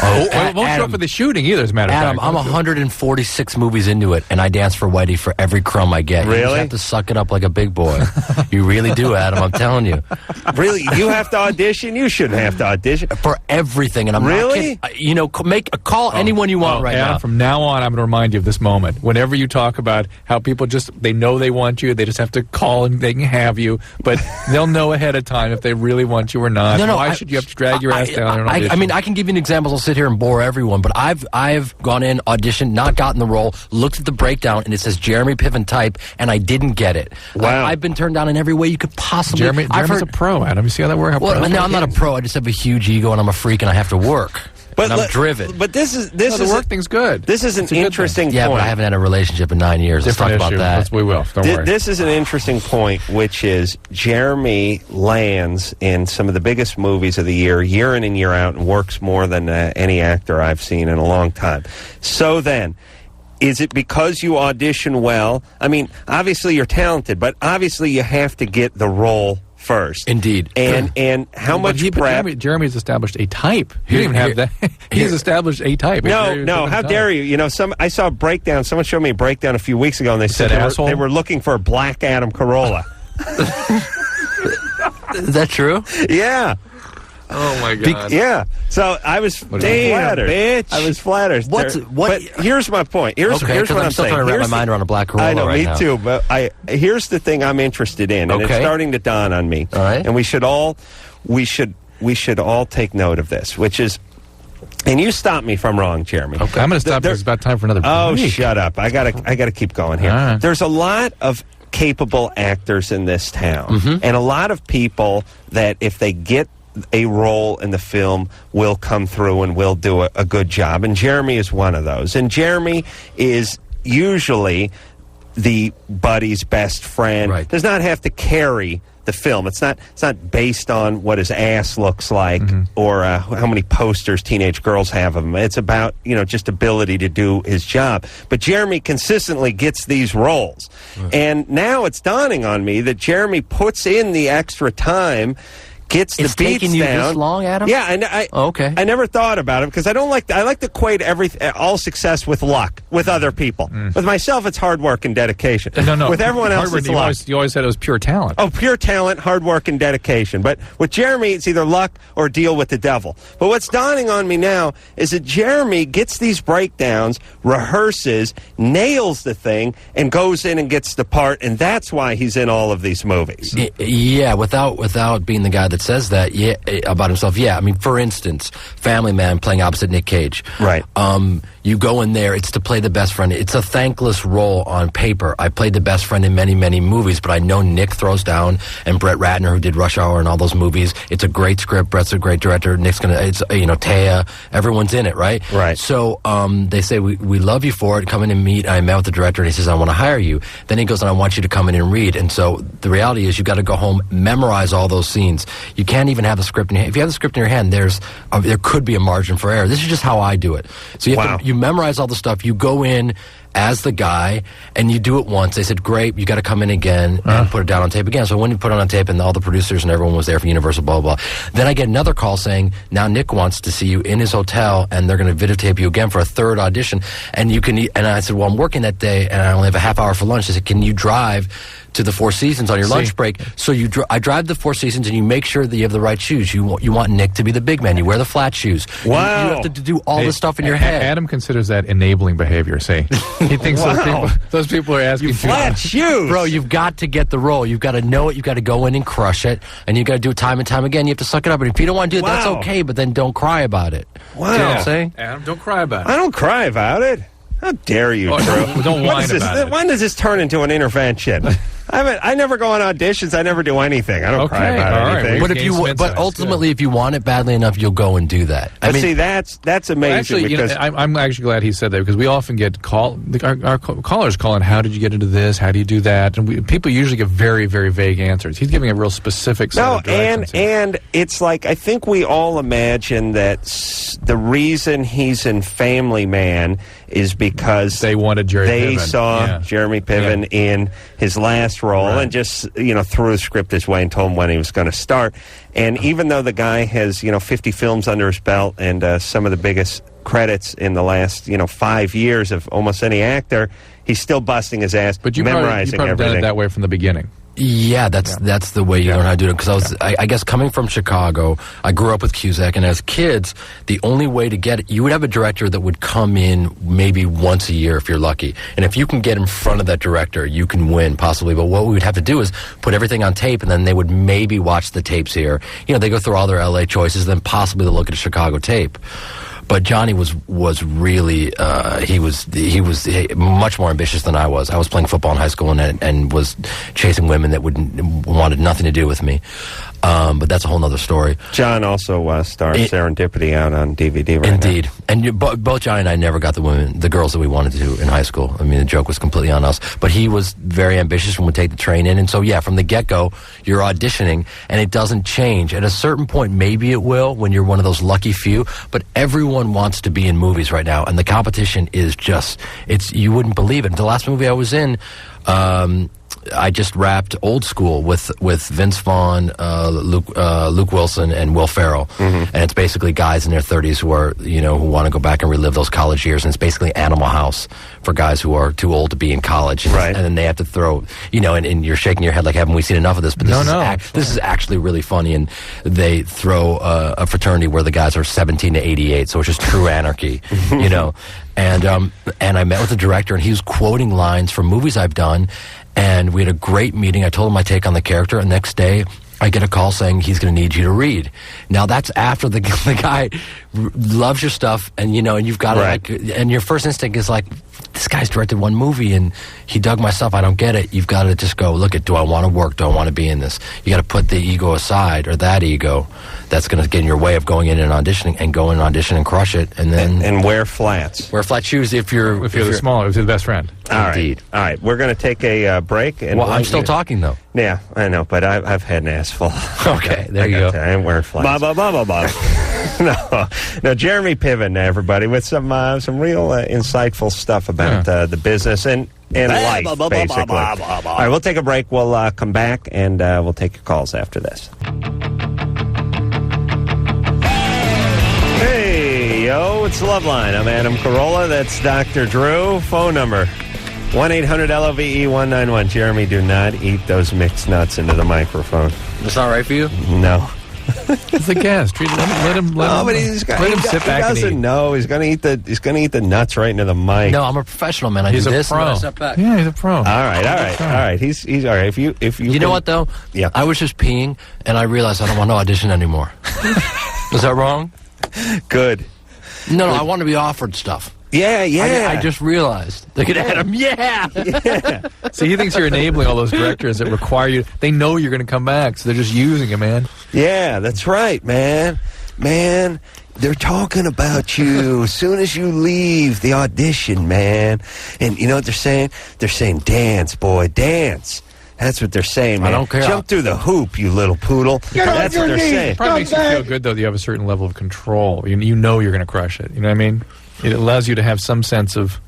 Won't show up for the shooting either, as a matter of fact. I'm 146 movies into it, and I dance for Whitey for every crumb I get. Really? You just have to suck it up like a big boy. You really do, Adam. I'm telling you. Really? You have to audition? You shouldn't have to audition. For everything, and I'm really? not kidding. Call anyone you want Adam, now. From now on, I'm going to remind you of this moment. Whenever you talk about how people they know they want you, they just have to call and they can have you, but they'll know ahead of time if they really want you or not. Why should you have to drag your ass down and audition? I mean, I can give you an example. I'll sit here and bore everyone, but I've gone in, auditioned, not gotten the role, looked at the breakdown, and it says Jeremy Piven type, and I didn't get it. Wow. I've been turned down in every way you could possibly. Jeremy's a pro, Adam. You see how that works? Well, no, I'm not a pro. I just have a huge ego, and I'm a freak, and I have to work. and I'm driven. But this is the work thing's good. This is an interesting point. Yeah, but I haven't had a relationship in 9 years. Let's talk about that. We will. Don't worry. This is an interesting point, which is Jeremy lands in some of the biggest movies of the year in and year out, and works more than any actor I've seen in a long time. So then, is it because you audition well? I mean, obviously you're talented, but obviously you have to get the role first. Indeed. And how much prep? Jeremy's established a type. He didn't even have that. He's established a type. No. How dare you? You know, I saw a breakdown. Someone showed me a breakdown a few weeks ago, and they said they were looking for a black Adam Carolla. Is that true? Yeah. Oh my God! Yeah, so I was flattered. Bitch. I was flattered. What? But here's my point. Here's what I'm saying. I'm still trying to wrap my mind around a black Carolla. I know, right me now. too. But here's the thing I'm interested in, and it's starting to dawn on me. All right, and we should all take note of this, which is. And you stop me if I'm wrong, Jeremy. Okay, I'm going to stop. It's about time for another break. Oh, shut up! I gotta keep going here. Right. There's a lot of capable actors in this town, Mm-hmm. and a lot of people that if they get a role in the film will come through and will do a good job, and Jeremy is one of those. And Jeremy is usually the buddy's best friend. Right. Does not have to carry the film. It's not based on what his ass looks like or how many posters teenage girls have of him. It's about just ability to do his job. But Jeremy consistently gets these roles, and now it's dawning on me that Jeremy puts in the extra time. Gets the beats down. It's taking you this long, Adam? Yeah, and I never thought about it because I like to equate all success with luck with other people. With myself, it's hard work and dedication. No. With everyone else, it's luck. You always said it was pure talent. Oh, pure talent, hard work, and dedication. But with Jeremy, it's either luck or deal with the devil. But what's dawning on me now is that Jeremy gets these breakdowns, rehearses, nails the thing, and goes in and gets the part, and that's why he's in all of these movies. Yeah, without being the guy that says that about himself. Yeah, I mean, for instance, Family Man playing opposite Nick Cage. Right. You go in there, it's to play the best friend. It's a thankless role on paper. I played the best friend in many, many movies, but I know Nick throws down, and Brett Ratner, who did Rush Hour and all those movies. It's a great script. Brett's a great director. Nick's Taya, everyone's in it, right? Right. So they say, we love you for it. Come in and meet. I met with the director, and he says, I want to hire you. Then he goes, and I want you to come in and read. And so the reality is, you got to go home, memorize all those scenes. You can't even have the script in your hand. If you have the script in your hand, there could be a margin for error. This is just how I do it. So you memorize all the stuff. You go in as the guy, and you do it once. They said, great, you got to come in again and put it down on tape again. So when you put it on tape, and all the producers and everyone was there for Universal, blah, blah, blah. Then I get another call saying, now Nick wants to see you in his hotel, and they're going to videotape you again for a third audition. And you can. And I said, well, I'm working that day, and I only have a half hour for lunch. They said, can you drive to the Four Seasons on your lunch break? So I drive the Four Seasons, and you make sure that you have the right shoes. You want Nick to be the big man. You wear the flat shoes. Wow. You have to do all this stuff in your head. Adam considers that enabling behavior, see? He thinks those people are asking flat shoes. Bro, you've got to get the role. You've got to know it. You've got to go in and crush it. And you've got to do it time and time again. You have to suck it up. And if you don't want to do it, that's okay, but then don't cry about it. Wow. You know what I'm saying? Adam, don't cry about it. I don't cry about it. How dare you, Drew? Don't whine about it. When does this turn into an intervention? I never go on auditions. I never do anything. I don't cry about anything. But ultimately, if you want it badly enough, you'll go and do that. See, that's amazing. Actually, I'm actually glad he said that, because we often get our callers calling, how did you get into this? How do you do that? And people usually give very, very vague answers. He's giving a real specific set of directions. And it's like, I think we all imagine that the reason he's in Family Man is because they wanted They saw Jeremy Piven in his last role and just threw the script his way and told him when he was going to start. And even though the guy has 50 films under his belt and some of the biggest credits in the last 5 years of almost any actor, he's still busting his ass, but memorizing probably everything. Done it that way from the beginning. Yeah, that's the way you learn how to do it. Because I guess coming from Chicago, I grew up with Cusack, and as kids, the only way to get it, you would have a director that would come in maybe once a year if you're lucky. And if you can get in front of that director, you can win, possibly. But what we would have to do is put everything on tape, and then they would maybe watch the tapes here. They go through all their LA choices, then possibly they'll look at a Chicago tape. But Johnny was really he was much more ambitious than I was. I was playing football in high school and was chasing women that wanted nothing to do with me. But that's a whole nother story. John also stars Serendipity out on DVD right Indeed. now. And both John and I never got the girls that we wanted to in high school. I mean, the joke was completely on us. But he was very ambitious and would take the train in. And so, yeah, from the get-go, you're auditioning, and it doesn't change. At a certain point, maybe it will when you're one of those lucky few. But everyone wants to be in movies right now. And the competition is just, you wouldn't believe it. The last movie I was in, I just wrapped Old School with Vince Vaughn, Luke Wilson, and Will Ferrell, and it's basically guys in their 30s who want to go back and relive those college years, and it's basically Animal House for guys who are too old to be in college, and then they have to throw, and you're shaking your head like, haven't we seen enough of this? But this is actually really funny, and they throw a fraternity where the guys are 17 to 88, so it's just true anarchy, And I met with the director, and he was quoting lines from movies I've done, and we had a great meeting. I told him my take on the character, and the next day I get a call saying he's going to need you to read. Now that's after the guy loves your stuff, and and you've got to, and your first instinct is like, this guy's directed one movie and he dug my stuff. I don't get it. You've got to just go, look at, do I want to work? Do I want to be in this? You got to put the ego aside, or that ego that's going to get in your way of going in and auditioning, and go in and audition and crush it, and then and wear flats. Wear flat shoes if you're the smaller, if you're the best friend. Indeed. All right. We're going to take a break. And I'm still talking though. Yeah, I know, but I've had an ass full. Okay, there you go. I ain't wearing flats. No, Jeremy Piven, everybody, with some real insightful stuff about the business and life, basically. All right, we'll take a break. We'll come back, and we'll take your calls after this. Hey, yo, it's Loveline. I'm Adam Carolla. That's Dr. Drew. Phone number 1-800-LOVE-191. Jeremy, do not eat those mixed nuts into the microphone. That's not right for you? No. It's a guest. Let him sit back and eat. He doesn't know. He's going to eat the nuts right into the mic. No, I'm a professional, man. He's do a this pro. and I step back. Yeah, he's a pro. All right. He's all right. If you know what though? Yeah. I was just peeing, and I realized I don't want to audition anymore. Is that wrong? Good. No, I want to be offered stuff. Yeah. I just realized. Look at Adam. Yeah. See, he thinks you're enabling all those directors that require you. They know you're going to come back, so they're just using you, man. Yeah, that's right, man. Man, they're talking about you as soon as you leave the audition, man. And you know what they're saying? They're saying, dance, boy, dance. That's what they're saying, man. I don't care. Jump through the hoop, you little poodle. That's what they're saying. It probably makes you feel good, though, that you have a certain level of control. You know you're going to crush it. You know what I mean? It allows you to have some sense of...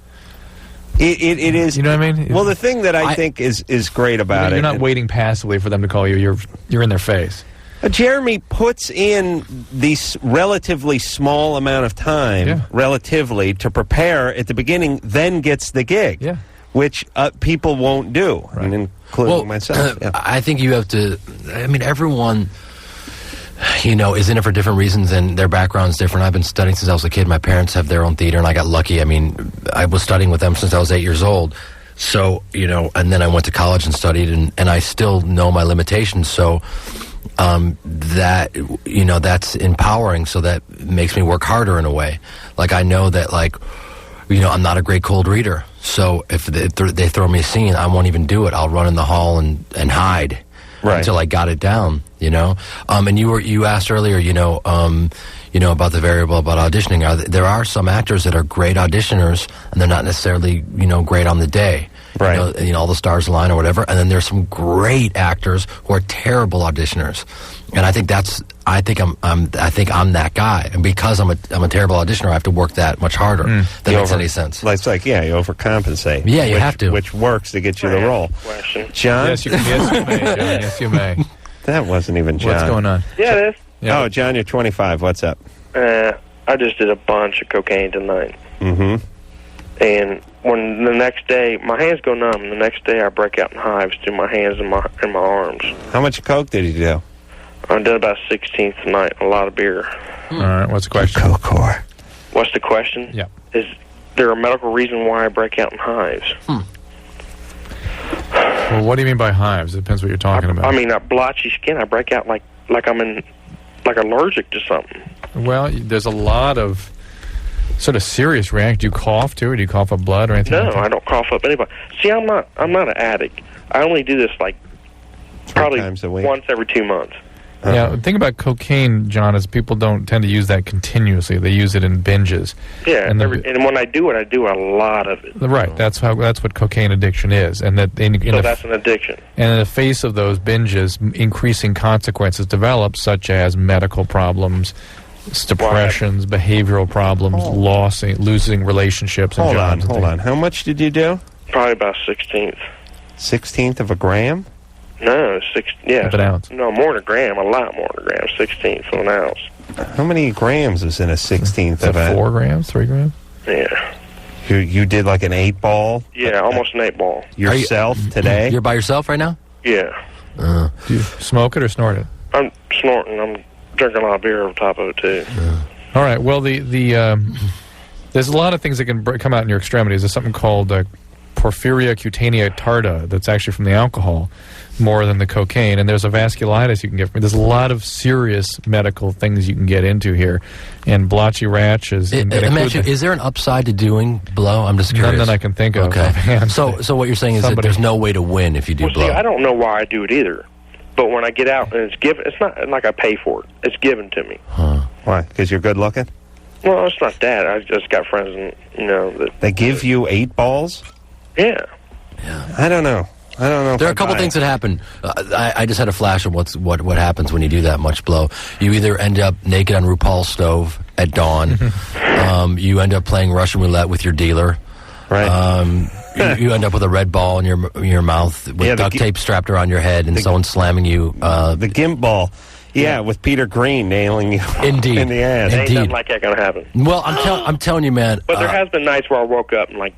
It is... You know what I mean? Well, the thing that I think is great about you're not waiting passively for them to call you. You're in their face. Jeremy puts in this relatively small amount of time, relatively, to prepare at the beginning, then gets the gig. Yeah. Which people won't do, including myself. I think you have to... I mean, everyone... is in it for different reasons, and their background's different. I've been studying since I was a kid. My parents have their own theater, and I got lucky. I mean, I was studying with them since I was 8 years old. So, and then I went to college and studied, and I still know my limitations. So, that's empowering. So that makes me work harder in a way. Like, I know that, I'm not a great cold reader. So if they throw me a scene, I won't even do it. I'll run in the hall and hide. Right. Until I got it down, And you asked earlier, about the variable about auditioning. There are some actors that are great auditioners, and they're not necessarily, great on the day. Right. All the stars align or whatever. And then there's some great actors who are terrible auditioners. And I think I'm that guy. And because I'm a terrible auditioner, I have to work that much harder. That makes any sense. It's like, you overcompensate. Yeah, you have to. Which works to get you the role. Question. John? Yes, you may, John. Yes, you may. That wasn't even John. What's going on? Yeah, it is. Yeah. Oh, John, you're 25. What's up? I just did a bunch of cocaine tonight. Mm-hmm. And when the next day, my hands go numb. The next day, I break out in hives through my hands and my arms. How much coke did you do? I did about 16 tonight. A lot of beer. All right. What's the question? Coke whore. What's the question? Yeah. Is there a medical reason why I break out in hives? Well, what do you mean by hives? It depends what you're talking about. I mean, blotchy skin. I break out like I'm allergic to something. Well, there's a lot of sort of serious reaction. Do you cough too, or do you cough up blood or anything? No, like that? I don't cough up anybody. See, I'm not an addict. I only do this probably times a week. once every 2 months. Yeah, the thing about cocaine, John, is people don't tend to use that continuously. They use it in binges. Yeah, and, and when I do it, I do a lot of it. Right, that's what cocaine addiction is, and that so that's an addiction. And in the face of those binges, increasing consequences develop, such as medical problems, depressions, behavioral problems, losing relationships. Hold and on, hold on. How much did you do? Probably about 1/16th. 1/16th of a gram? No, of an ounce. No, more than a gram, a lot more than a gram, 1/16th of an ounce. How many grams is in a 1/16th of a... 4 grams, 3 grams? Yeah. You did like an 8-ball? Yeah, almost an 8-ball. Yourself today? You're by yourself right now? Yeah. Do you smoke it or snort it? I'm snorting. I'm drinking a lot of beer on top of it, too. All right, well, there's a lot of things that can come out in your extremities. There's something called porphyria cutanea tarda that's actually from the alcohol more than the cocaine, and there's a vasculitis you can get from it. There's a lot of serious medical things you can get into here, and blotchy rash is... Is there an upside to doing blow? I'm just curious. None that I can think of. Okay. So what you're saying is that there's no way to win if you do blow. See, I don't know why I do it either, but when I get out and it's given, it's not like I pay for it. It's given to me. Huh. Why? Because you're good looking? Well, it's not that. I just got friends, that they give you 8 balls? Yeah. I don't know. There are a couple things that happen. I just had a flash of what happens when you do that much blow. You either end up naked on RuPaul's stove at dawn. You end up playing Russian roulette with your dealer. Right. You end up with a red ball in your mouth with duct tape strapped around your head and someone slamming you. The gimp ball. Yeah, with Peter Green nailing you in the ass. Ain't nothing like that gonna happen. Well, I'm telling you, man. But there has been nights where I woke up and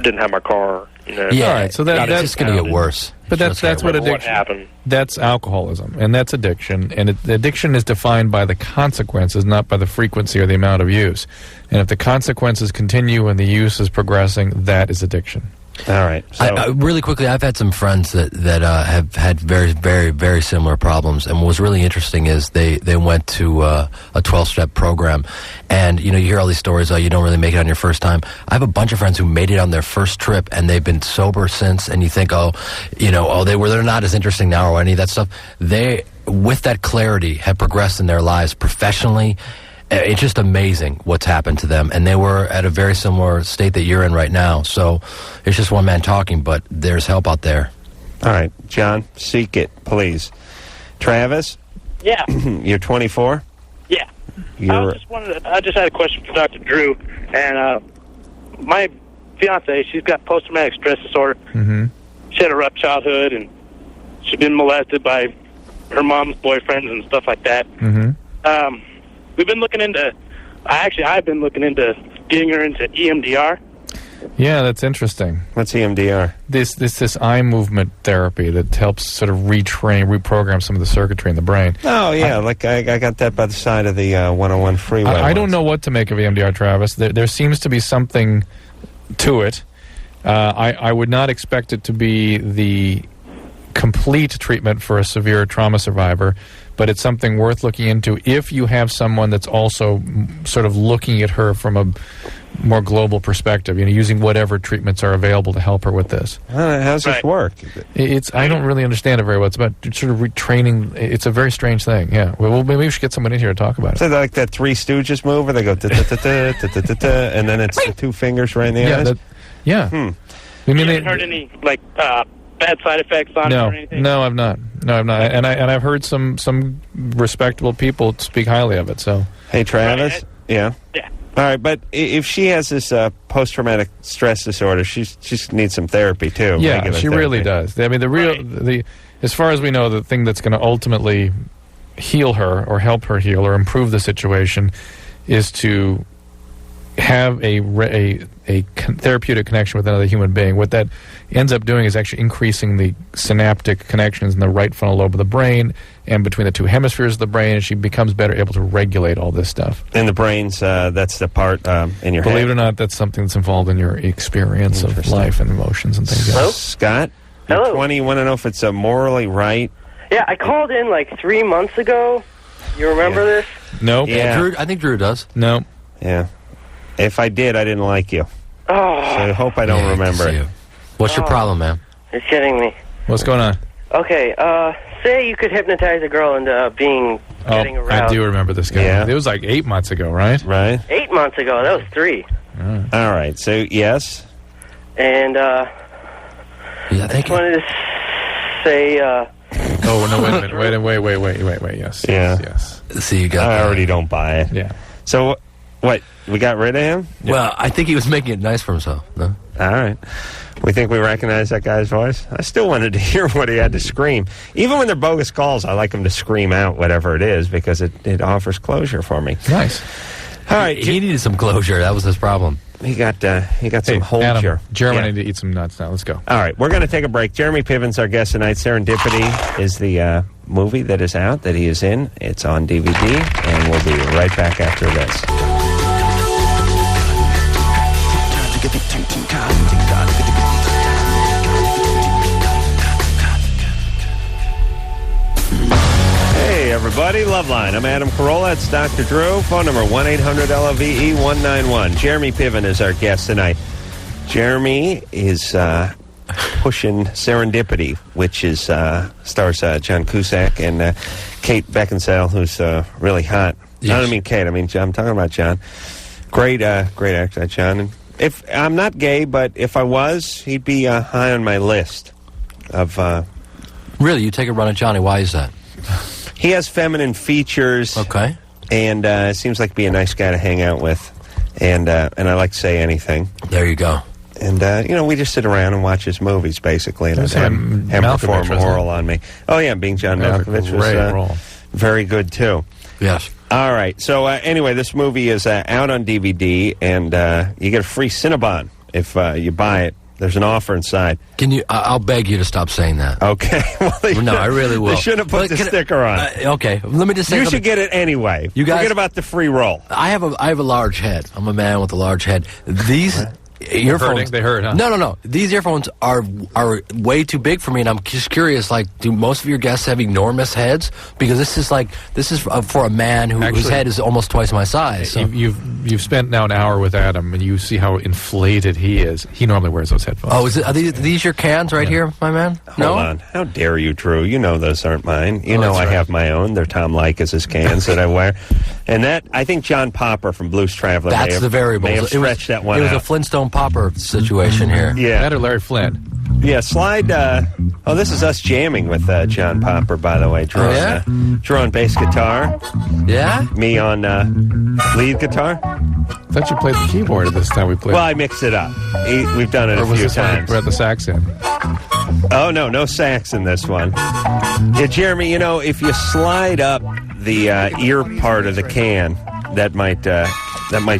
didn't have my car. Yeah, all right, so that's just going to get worse. But that's what addiction. What happened? That's alcoholism, and that's addiction. And addiction is defined by the consequences, not by the frequency or the amount of use. And if the consequences continue and the use is progressing, that is addiction. All right. So. Really quickly, I've had some friends that have had very, very, very similar problems. And what was really interesting is they went to a 12-step program. And, you hear all these stories, you don't really make it on your first time. I have a bunch of friends who made it on their first trip, and they've been sober since. And you think, they're not as interesting now or any of that stuff. They, with that clarity, have progressed in their lives professionally. It's just amazing what's happened to them. And they were at a very similar state that you're in right now. So it's just one man talking, but there's help out there. All right. John, seek it, please. Travis? Yeah. You're 24? Yeah. I just had a question for Dr. Drew. And my fiance, she's got post-traumatic stress disorder. Mm-hmm. She had a rough childhood, and she's been molested by her mom's boyfriends and stuff like that. Mm-hmm. We've been looking into... I've been looking into getting her into EMDR. Yeah, that's interesting. What's EMDR? This eye movement therapy that helps sort of reprogram some of the circuitry in the brain. Oh, yeah. I got that by the side of the 101 freeway. I don't know what to make of EMDR, Travis. There seems to be something to it. I would not expect it to be the complete treatment for a severe trauma survivor, but it's something worth looking into if you have someone that's also sort of looking at her from a more global perspective, using whatever treatments are available to help her with this. How's this work? I don't really understand it very well. It's about sort of retraining. It's a very strange thing, yeah. Well, maybe we should get someone in here to talk about it. So like that Three Stooges move where they go da-da-da-da-da-da-da, and then it's the 2 fingers right in the eyes? Yeah. You haven't heard any, bad side effects on it or anything? No, I've not. And I've heard some respectable people speak highly of it. So, hey, Travis. Yeah. All right, but if she has this post-traumatic stress disorder, she needs some therapy too. Yeah, she really does. I mean, as far as we know, the thing that's going to ultimately heal her or help her heal or improve the situation is to have a therapeutic connection with another human being. What that ends up doing is actually increasing the synaptic connections in the right frontal lobe of the brain and between the 2 hemispheres of the brain, and she becomes better able to regulate all this stuff. And the brain's, that's the part in your head? Believe it or not, that's something that's involved in your experience of life and emotions and things. Hello? Scott? Hello. You're 20, you want to know if it's morally right? Yeah, I called in 3 months ago. You remember this? Nope. Yeah. I think Drew does. Nope. Yeah. If I did, I didn't like you. Oh. So I hope I don't remember it. What's your problem, man? You're kidding me. What's going on? Okay, say you could hypnotize a girl into getting aroused. I do remember this guy. Yeah. It was like 8 months ago, right? Right. 8 months ago. That was 3. All right. So, yes. And, Yeah, I just wanted to say, Oh, no, wait a minute. Wait. Yes. Yeah. Yes. See, you got I that. already don't buy it. Yeah. So, what? We got rid of him? Well, I think he was making it nice for himself. No? All right. We think we recognize that guy's voice? I still wanted to hear what he had to scream. Even when they're bogus calls, I like him to scream out whatever it is because it offers closure for me. Nice. All right. He needed some closure. That was his problem. He got some hold Adam, here. Jeremy, Yeah. need to eat some nuts now. Let's go. All right, we're going to take a break. Jeremy Piven's our guest tonight. Serendipity is the movie that is out, that he is in. It's on DVD, and we'll be right back after this. Hey, everybody. Loveline. I'm Adam Carolla. It's Dr. Drew. Phone number 1-800-LOVE-191. Jeremy Piven is our guest tonight. Jeremy is pushing Serendipity, which is stars John Cusack and Kate Beckinsale, who's really hot. Yes. I don't mean Kate. I'm talking about John. Great actor, John. And if I'm not gay, but if I was, he'd be high on my list of. Really, you take a run at Johnny. Why is that? He has feminine features. Okay. And seems like be a nice guy to hang out with, and I like to say anything. There you go. And we just sit around and watch his movies basically, and There's him perform oral on me. Oh yeah, being John Malkovich was very good too. Yes. All right. So anyway, this movie is out on DVD, and you get a free Cinnabon if you buy it. There's an offer inside. Can you? I'll beg you to stop saying that. Okay. Well, No, I really will. They should have put the sticker on. Okay. Let me just say You something. should get it anyway. You guys- Forget about the free roll. I have a large head. I'm a man with a large head. These earphones. They hurt, huh? No. These earphones are way too big for me, and I'm just curious. Like, do most of your guests have enormous heads? Because this is for a man whose head is almost twice my size. So. You've spent now an hour with Adam, and you see how inflated he is. He normally wears those headphones. Oh, are these your cans right here, my man? Hold on. How dare you, Drew? You know those aren't mine. You know I have my own. They're Tom Leykis' cans that I wear. And that, I think John Popper from Blues Traveler That's the variable. may have stretched that one It was out. a Flintstone Popper situation here. Yeah. That or Larry Flynn. Yeah, slide. This is us jamming with John Popper, by the way. Drew, Drew on bass guitar. Yeah? Me on lead guitar. I thought you played the keyboard at this time we played. Well, I mix it up. We've done it a few times. We're at the sax in. Oh, no sax in this one. Yeah, Jeremy, if you slide up the ear part of the can, that might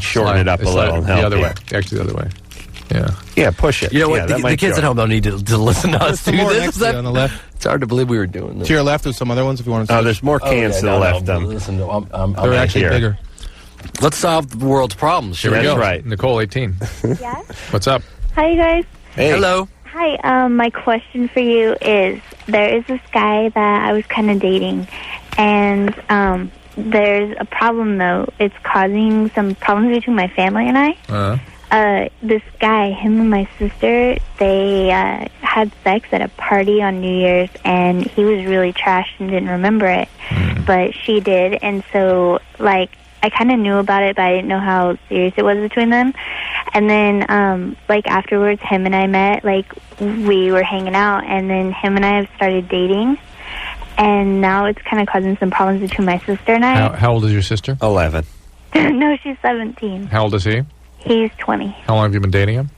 shorten it up a little and help the other you. way. Actually, the other way. Yeah. Yeah, push it. You know Yeah, what? The kids at home don't need to listen to us do this. On the left. It's hard to believe we were doing this. To your left, there's some other ones if you want to see. Oh, there's more cans to the left. Listen, They're actually bigger. Let's solve the world's problems. Here we That's go. right. Nicole, 18. Yes. What's up? Hi, you guys. Hey. Hello. Hi. My question for you is: there is this guy that I was kind of dating, and there's a problem though. It's causing some problems between my family and I. This guy, him and my sister, they had sex at a party on New Year's, and he was really trashed and didn't remember it, but she did, and so I kind of knew about it, but I didn't know how serious it was between them. And then, afterwards, him and I met, we were hanging out, and then him and I have started dating, and now it's kind of causing some problems between my sister and I. How old is your sister? 11. No, she's 17. How old is he? He's 20. How long have you been dating him?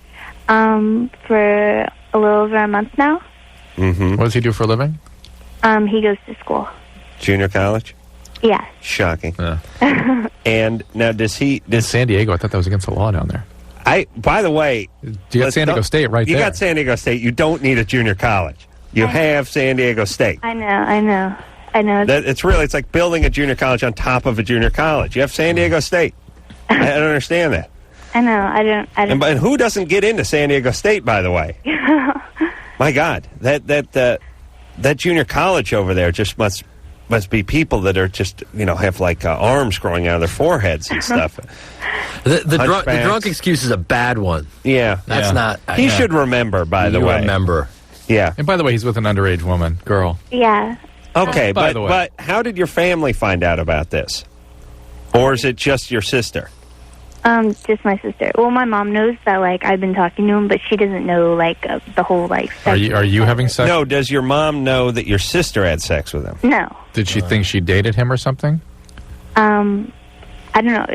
For a little over a month now. Mm-hmm. What does he do for a living? He goes to school. Junior college? Yeah. Shocking. Yeah. And now does San Diego? I thought that was against the law down there. By the way, You got San Diego State right you there. got San Diego State. You don't need a junior college. You have San Diego State. I know. It's like building a junior college on top of a junior college. You have San Diego State. I don't understand that. I know. I don't. And who doesn't get into San Diego State, by the way? My God, that junior college over there just must be people that are just have arms growing out of their foreheads and stuff. The drunk excuse is a bad one. Yeah, That's not. He should remember, by the way. Remember. Yeah. And by the way, he's with an underage woman, girl. Yeah. Okay, By the way. but how did your family find out about this? Or is it just your sister? Just my sister. Well, my mom knows that, like, I've been talking to him, but she doesn't know, like, the whole, like, sex. Are you having sex? No, does your mom know that your sister had sex with him? No. Did she think she dated him or something? I don't know.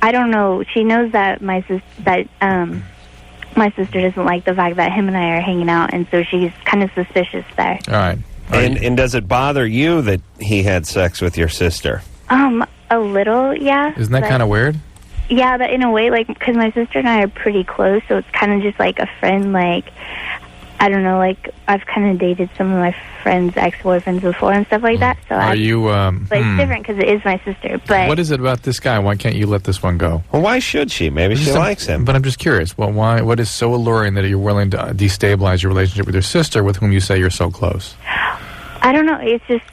I don't know. She knows that my sister doesn't like the fact that him and I are hanging out, and so she's kind of suspicious there. All right. And does it bother you that he had sex with your sister? A little, yeah. Isn't that kind of weird? Yeah, but in a way, like, because my sister and I are pretty close, so it's kind of just like a friend, like, I don't know, like, I've kind of dated some of my friends' ex-boyfriends before and stuff like that, so Are you, but it's different because it is my sister, but... What is it about this guy? Why can't you let this one go? Well, why should she? Maybe she likes him. But I'm just curious. Well, why? What is so alluring that you're willing to destabilize your relationship with your sister with whom you say you're so close? I don't know, it's just,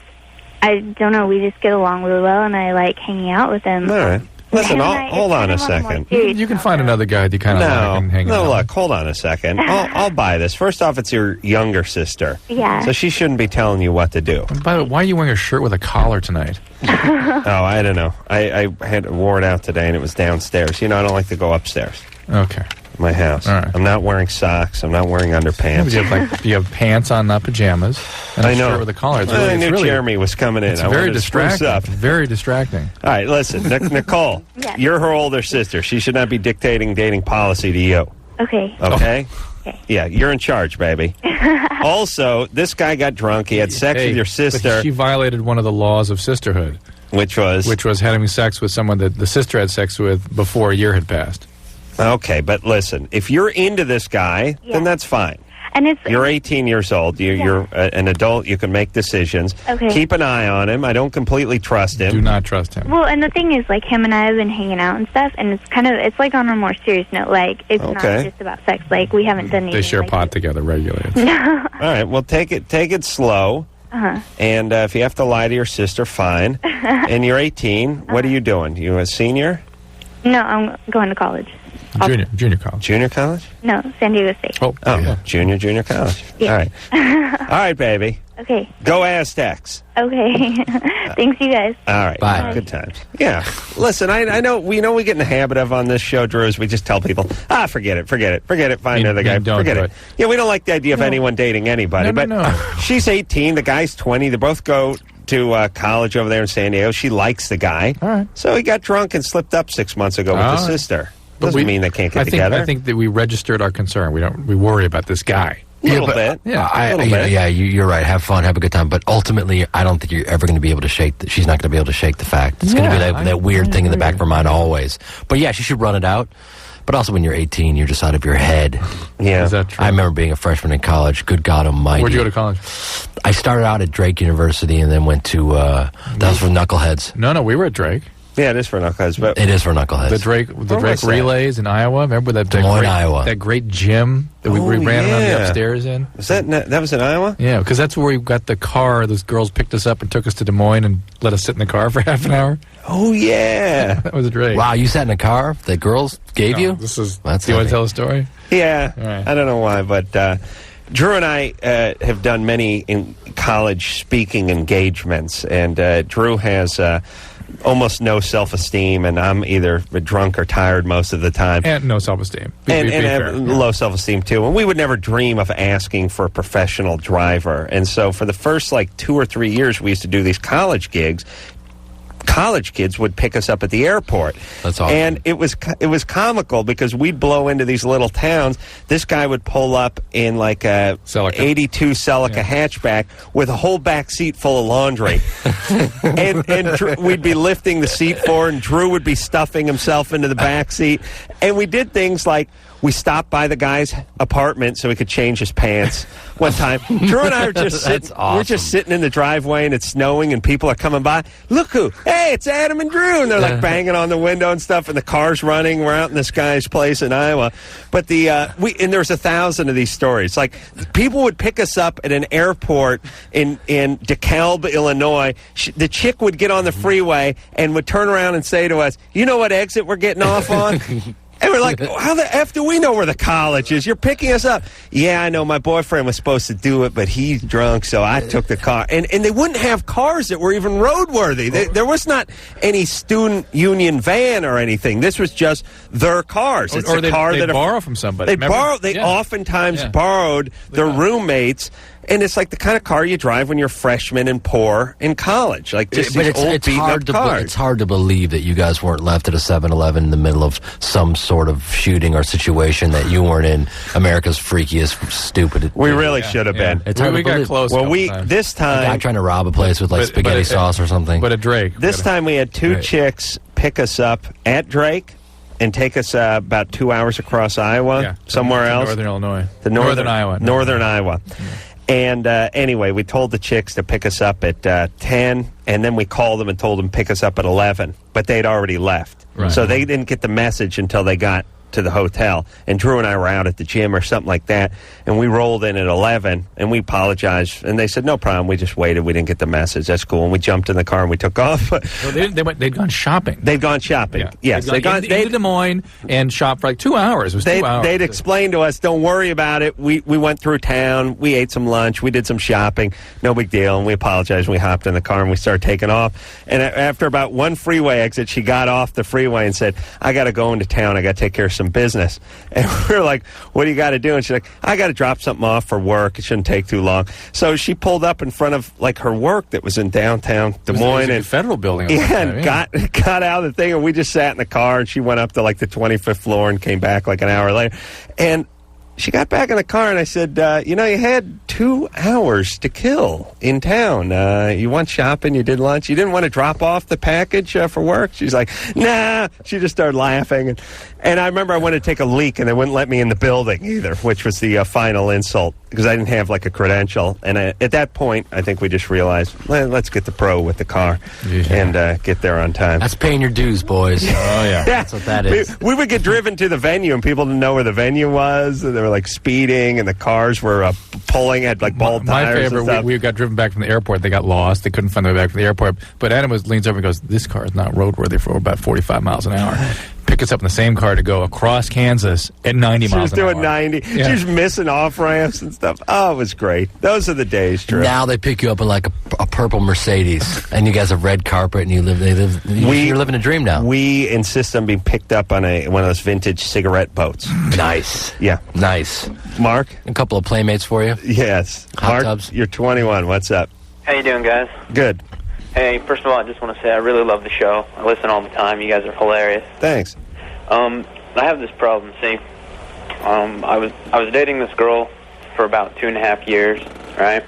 I don't know, we just get along really well, and I like hanging out with him. All right. Listen, hold on a second. You can find another guy that you kind of like and hang out. No, look, hold on a second. I'll buy this. First off, it's your younger sister. Yeah. So she shouldn't be telling you what to do. And by the way, why are you wearing a shirt with a collar tonight? Oh, I don't know. I wore it out today, and it was downstairs. You know, I don't like to go upstairs. Okay. My house. All right. I'm not wearing socks. I'm not wearing underpants. You have pants on, not pajamas. And I a know. shirt with a collar. I knew Jeremy was coming in. It's I very wanted to spruce distracting. up. Very distracting. All right, listen, Nicole, Yes. you're her older sister. She should not be dictating dating policy to you. Okay. Okay? Okay. Yeah, you're in charge, baby. Also, this guy got drunk. He had sex with your sister. But she violated one of the laws of sisterhood. Which was having sex with someone that the sister had sex with before a year had passed. Okay, but listen, if you're into this guy, then that's fine. And You're 18 years old. You're an adult. You can make decisions. Okay. Keep an eye on him. I don't completely trust him. Do not trust him. Well, and the thing is, like, him and I have been hanging out and stuff, and it's like on a more serious note. Like, it's not just about sex. Like, we haven't done anything. They share like pot together regularly. All right, well, take it slow. Uh-huh. And if you have to lie to your sister, fine. And you're 18. What are you doing? You a senior? No, I'm going to college. Junior college. Junior college? No, San Diego State. Oh, yeah. Junior college. Yeah. All right. All right, baby. Okay. Go Aztecs. Okay. Thanks, you guys. All right. Bye. Good times. Yeah. Listen, I know we get in the habit of on this show, Drew, is we just tell people, forget it. Find another guy. Don't Forget do it. it. Yeah, we don't like the idea of anyone dating anybody. No. She's 18. The guy's 20. They both go to college over there in San Diego. She likes the guy. All right. So he got drunk and slipped up 6 months ago with All his right. sister. Doesn't mean they can't get together. I think that we registered our concern. We worry about this guy. A little bit. Yeah, you're right. Have fun, have a good time. But ultimately, I don't think you're ever going to be able to shake. She's not going to be able to shake the fact. It's going to be that weird thing in the back of her mind always. But yeah, she should run it out. But also, when you're 18, you're just out of your head. Yeah, is that true? I remember being a freshman in college. Good God Almighty! Where'd you go to college? I started out at Drake University and then went to. That was for Knuckleheads. No, we were at Drake. Yeah, it is for Knuckleheads. But it is for Knuckleheads. The Drake relays in Iowa. Remember that Des Moines, Iowa. That great gym that we ran around the upstairs in. Was that was in Iowa? Yeah, because that's where we got the car. Those girls picked us up and took us to Des Moines and let us sit in the car for half an hour. Oh yeah, that was Drake. Wow, you sat in a car that girls gave you? This is. That's do you want heavy. to tell a story? Yeah, right. I don't know why, but Drew and I have done many college speaking engagements, and Drew has almost no self-esteem, and I'm either drunk or tired most of the time. And no self-esteem. And have low self-esteem, too. And we would never dream of asking for a professional driver. And so for the first, 2 or 3 years, we used to do these college gigs. College kids would pick us up at the airport. That's awesome. And it was comical because we'd blow into these little towns. This guy would pull up in a Celica. 82 Celica hatchback with a whole back seat full of laundry. and we'd be lifting the seat forward, and Drew would be stuffing himself into the back seat. And we did things like we stopped by the guy's apartment so he could change his pants one time. Drew and I are just sitting. Awesome. We're just sitting in the driveway, and it's snowing, and people are coming by. Look who! Hey, it's Adam and Drew, and they're banging on the window and stuff, and the car's running. We're out in this guy's place in Iowa, but and there's 1,000 of these stories. People would pick us up at an airport in DeKalb, Illinois. The chick would get on the freeway and would turn around and say to us, "You know what exit we're getting off on?" And we're like, how the F do we know where the college is? You're picking us up. Yeah, I know. My boyfriend was supposed to do it, but he's drunk, so I took the car. And they wouldn't have cars that were even roadworthy. There was not any student union van or anything. This was just their cars. It's or a car they'd that borrow from somebody. They oftentimes borrowed their roommates. And it's like the kind of car you drive when you're freshmen and poor in college. Like just these old beaten-up cars. It's hard to believe that you guys weren't left at a 7-Eleven in the middle of some sort of shooting or situation that you weren't in. America's freakiest, stupid. We really should have been. It's hard we to got believe. close. Well, this time... A guy trying to rob a place with spaghetti sauce or something. But at Drake. This time we had two chicks pick us up at Drake and take us about 2 hours across Iowa, somewhere else. Northern Illinois. Northern Iowa. Northern Iowa. And anyway, we told the chicks to pick us up at 10, and then we called them and told them to pick us up at 11. But they'd already left. Right. So they didn't get the message until they got to the hotel. And Drew and I were out at the gym or something like that, and we rolled in at 11, and we apologized. And they said, no problem, we just waited. We didn't get the message. That's cool. And we jumped in the car and we took off. So they'd gone shopping. They'd gone shopping. Yeah. Yes. They'd gone into Des Moines and shopped for like 2 hours. It was 2 hours. They'd explained to us, don't worry about it. We went through town. We ate some lunch. We did some shopping. No big deal. And we apologized. We hopped in the car and we started taking off. And after about one freeway exit, she got off the freeway and said, I got to go into town. I got to take care of some business. And we were like, what do you got to do? And she's like, I got to drop something off for work. It shouldn't take too long. So she pulled up in front of like her work that was in downtown Des Moines. And federal building. And got out of the thing, and we just sat in the car, and she went up to like the 25th floor and came back like an hour later. And she got back in the car, and I said, you had 2 hours to kill in town. You went shopping, you did lunch. You didn't want to drop off the package for work? She's like, nah. She just started laughing. And I remember I went to take a leak, and they wouldn't let me in the building either, which was the final insult, because I didn't have like a credential. And at that point, I think we just realized, let's get the pro with the car and get there on time. That's paying your dues, boys. Oh, yeah. That's what that is. We would get driven to the venue, and people didn't know where the venue was. And they were like speeding, and the cars were pulling at like bald tires. My favorite, and stuff. we got driven back from the airport. They got lost. They couldn't find their way back from the airport. But Adam leans over and goes, this car is not roadworthy for about 45 miles an hour. Pick us up in the same car to go across Kansas at 90 miles an hour. She was doing 90. Yeah. She was missing off-ramps and stuff. Oh, it was great. Those are the days, Drew. Now they pick you up in like a purple Mercedes, and you guys have red carpet, and you're living a dream now. We insist on being picked up on one of those vintage cigarette boats. Nice. Yeah. Nice. Mark? A couple of playmates for you? Yes. Hot Mark, tubs? You're 21. What's up? How you doing, guys? Good. Hey, first of all, I just want to say I really love the show. I listen all the time. You guys are hilarious. Thanks. I have this problem. See, I was dating this girl for about 2.5 years, right?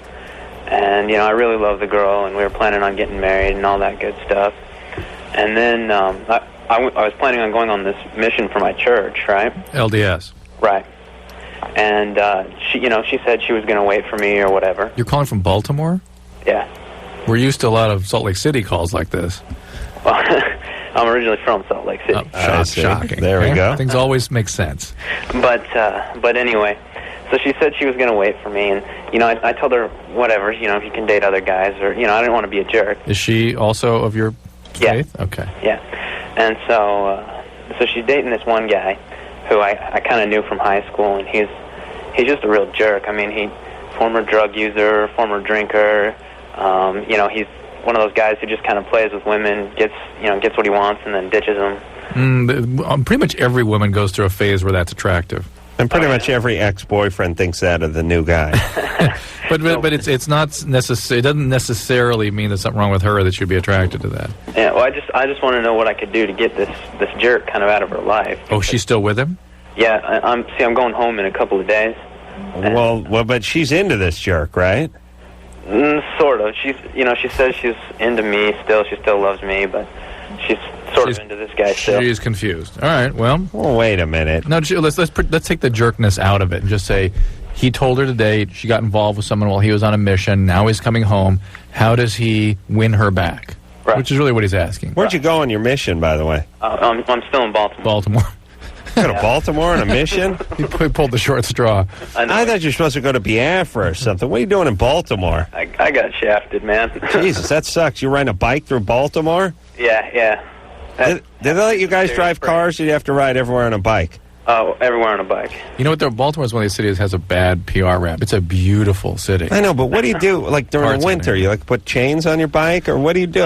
And I really love the girl, and we were planning on getting married and all that good stuff. And then I was planning on going on this mission for my church, right? LDS. Right. And she said she was going to wait for me or whatever. You're calling from Baltimore? Yeah. We're used to a lot of Salt Lake City calls like this. I'm originally from Salt Lake City. Shocking. There we go. Things always make sense. But anyway, so she said she was going to wait for me, and I told her whatever, if you can date other guys, or I didn't want to be a jerk. Is she also of your faith? Okay. Yeah, and so she's dating this one guy who I kind of knew from high school, and he's just a real jerk. I mean, he's former drug user, former drinker. He's one of those guys who just kind of plays with women, gets what he wants, and then ditches them. Pretty much every woman goes through a phase where that's attractive. And pretty much every ex-boyfriend thinks that of the new guy. but it's not necessary. It doesn't necessarily mean there's something wrong with her that she'd be attracted to that. Yeah. Well, I just want to know what I could do to get this jerk kind of out of her life. Oh, she's still with him? Yeah. I'm going home in a couple of days. Well, but she's into this jerk, right? Sort of. She says she's into me still. She still loves me, but she's sort of into this guy still. She's confused. All right. Well, wait a minute. No, let's take the jerkness out of it and just say he told her to date. She got involved with someone while he was on a mission. Now he's coming home. How does he win her back? Right. Which is really what he's asking. Where'd you go on your mission, by the way? I'm still in Baltimore. Baltimore. Go to Baltimore on a mission? He pulled the short straw. I thought you were supposed to go to Biafra or something. What are you doing in Baltimore? I got shafted, man. Jesus, that sucks. You're riding a bike through Baltimore? Yeah. Did they let you guys drive cars, or do you have to ride everywhere on a bike? Oh, everywhere on a bike. You know what? Baltimore is one of these cities that has a bad PR rap. It's a beautiful city. I know, but what do you do, like, during the winter? You, like, put chains on your bike, or what do you do?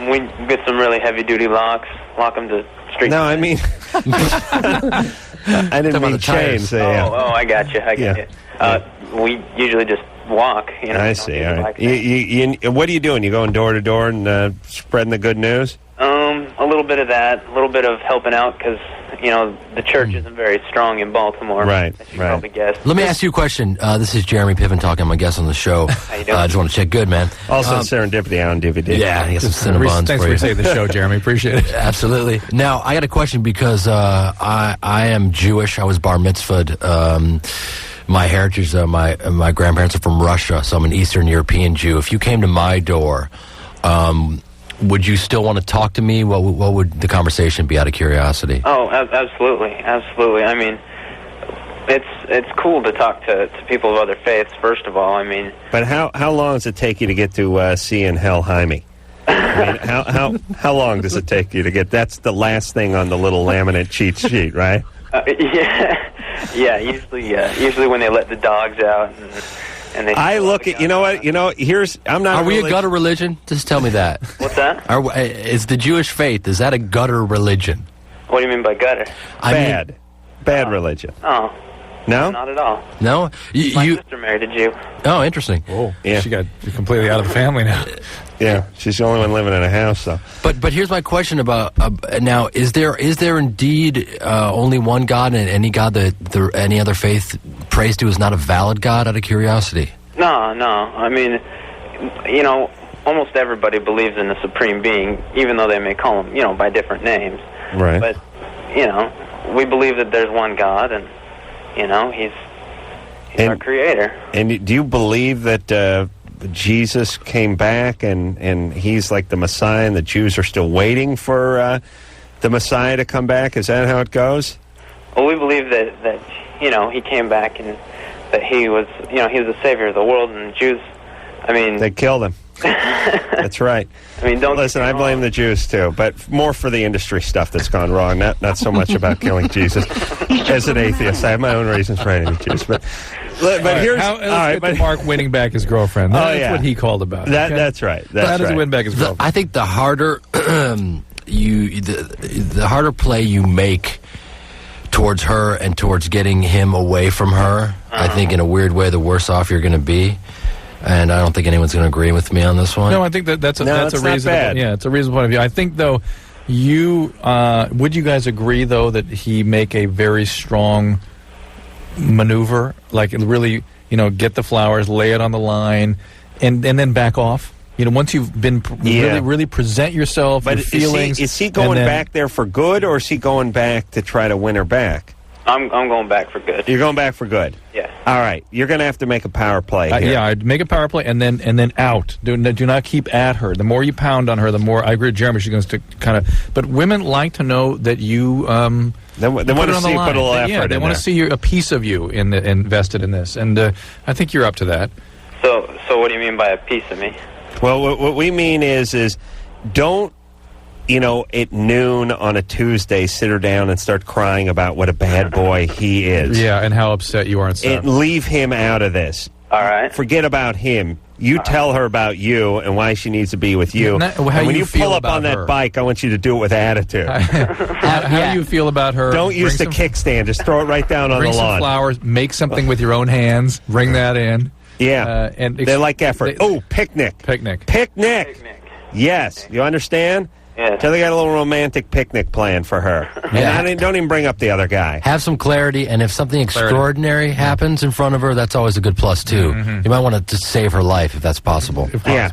We get some really heavy-duty locks, lock them to street. No, I mean... I didn't mean chains. Oh, I got you. We usually just walk. You know, I see. All right. What are you doing? You going door to door and spreading the good news? A little bit of that. A little bit of helping out because, you know, the church isn't very strong in Baltimore. Right, as you probably guessed. Let me ask you a question. This is Jeremy Piven talking. I'm my guest on the show. How you doing? I just want to check. Good, man. Also, Serendipity on DVD. Yeah, he got some Cinnabons Thanks for saying the show, Jeremy. Appreciate it. Absolutely. Now, I got a question because I am Jewish. I was bar mitzvahed. My heritage, my grandparents are from Russia, so I'm an Eastern European Jew. If you came to my door, would you still want to talk to me? What would the conversation be, out of curiosity? Oh, absolutely. I mean, it's cool to talk to people of other faiths, first of all. I mean... But how long does it take you to get to see in Hell Jaime? I mean, how long does it take you to get... That's the last thing on the little laminate cheat sheet, right? Yeah. Usually when they let the dogs out and they... I look at... You know what? I'm not... Are we a gutter religion? Just tell me that. What's that? Is the Jewish faith, is that a gutter religion? What do you mean by gutter? Bad religion. Oh. No? Not at all. No? My sister married a Jew. Oh, interesting. Oh, yeah. She got completely out of the family now. Yeah, she's the only one living in a house, though. But here's my question about now: is there indeed only one God, and any God that any other faith prays to is not a valid God? Out of curiosity. No. I mean, you know, almost everybody believes in a supreme being, even though they may call him, you know, by different names. Right. But you know, we believe that there's one God, and you know, he's our creator. And do you believe that Jesus came back and he's like the Messiah, and the Jews are still waiting for the Messiah to come back? Is that how it goes? Well, we believe that you know, he came back and that he was the savior of the world, and the Jews, I mean... They killed him. That's right. I mean, don't listen. I blame the Jews too, but more for the industry stuff that's gone wrong. Not so much about killing Jesus. As an atheist, I have my own reasons for hating the Jews. But here's let's get to Mark winning back his girlfriend. That's what he called about. That's right. How does he win back his girlfriend? I think the harder the harder play you make towards her and towards getting him away from her, I think in a weird way, the worse off you're going to be. And I don't think anyone's going to agree with me on this one. No, I think that's a reasonable. Bad. Yeah, it's a reasonable point of view. I think, though, would you guys agree, though, that he make a very strong maneuver, like really, you know, get the flowers, lay it on the line, and then back off? You know, once you've been really present yourself, your feelings. Is he going back there for good, or is he going back to try to win her back? I'm going back for good. You're going back for good? Yeah. All right. You're going to have to make a power play here. Yeah, I'd make a power play and then out. Do not keep at her. The more you pound on her, the more, I agree with Jeremy, she's going to kind of... But women like to know that you... They want to see you put a little effort in there. They want to see a piece of you invested in this. And I think you're up to that. So what do you mean by a piece of me? Well, what we mean is don't... You know, at noon on a Tuesday, sit her down and start crying about what a bad boy he is. Yeah, and how upset you are and stuff. And leave him out of this. All right. Forget about him. You tell her about you and why she needs to be with you. And when you pull up on that bike, I want you to do it with attitude. How do you feel about her? Don't use the kickstand. Just throw it right down on the lawn. Bring some flowers. Make something with your own hands. Bring that in. Yeah. And they like effort. Picnic. Picnic. Yes. You understand? Yeah. So they got a little romantic picnic plan for her. Yeah. And don't even bring up the other guy. Have some clarity, and if something extraordinary happens in front of her, that's always a good plus, too. Mm-hmm. You might want to just save her life, if that's possible. Yeah.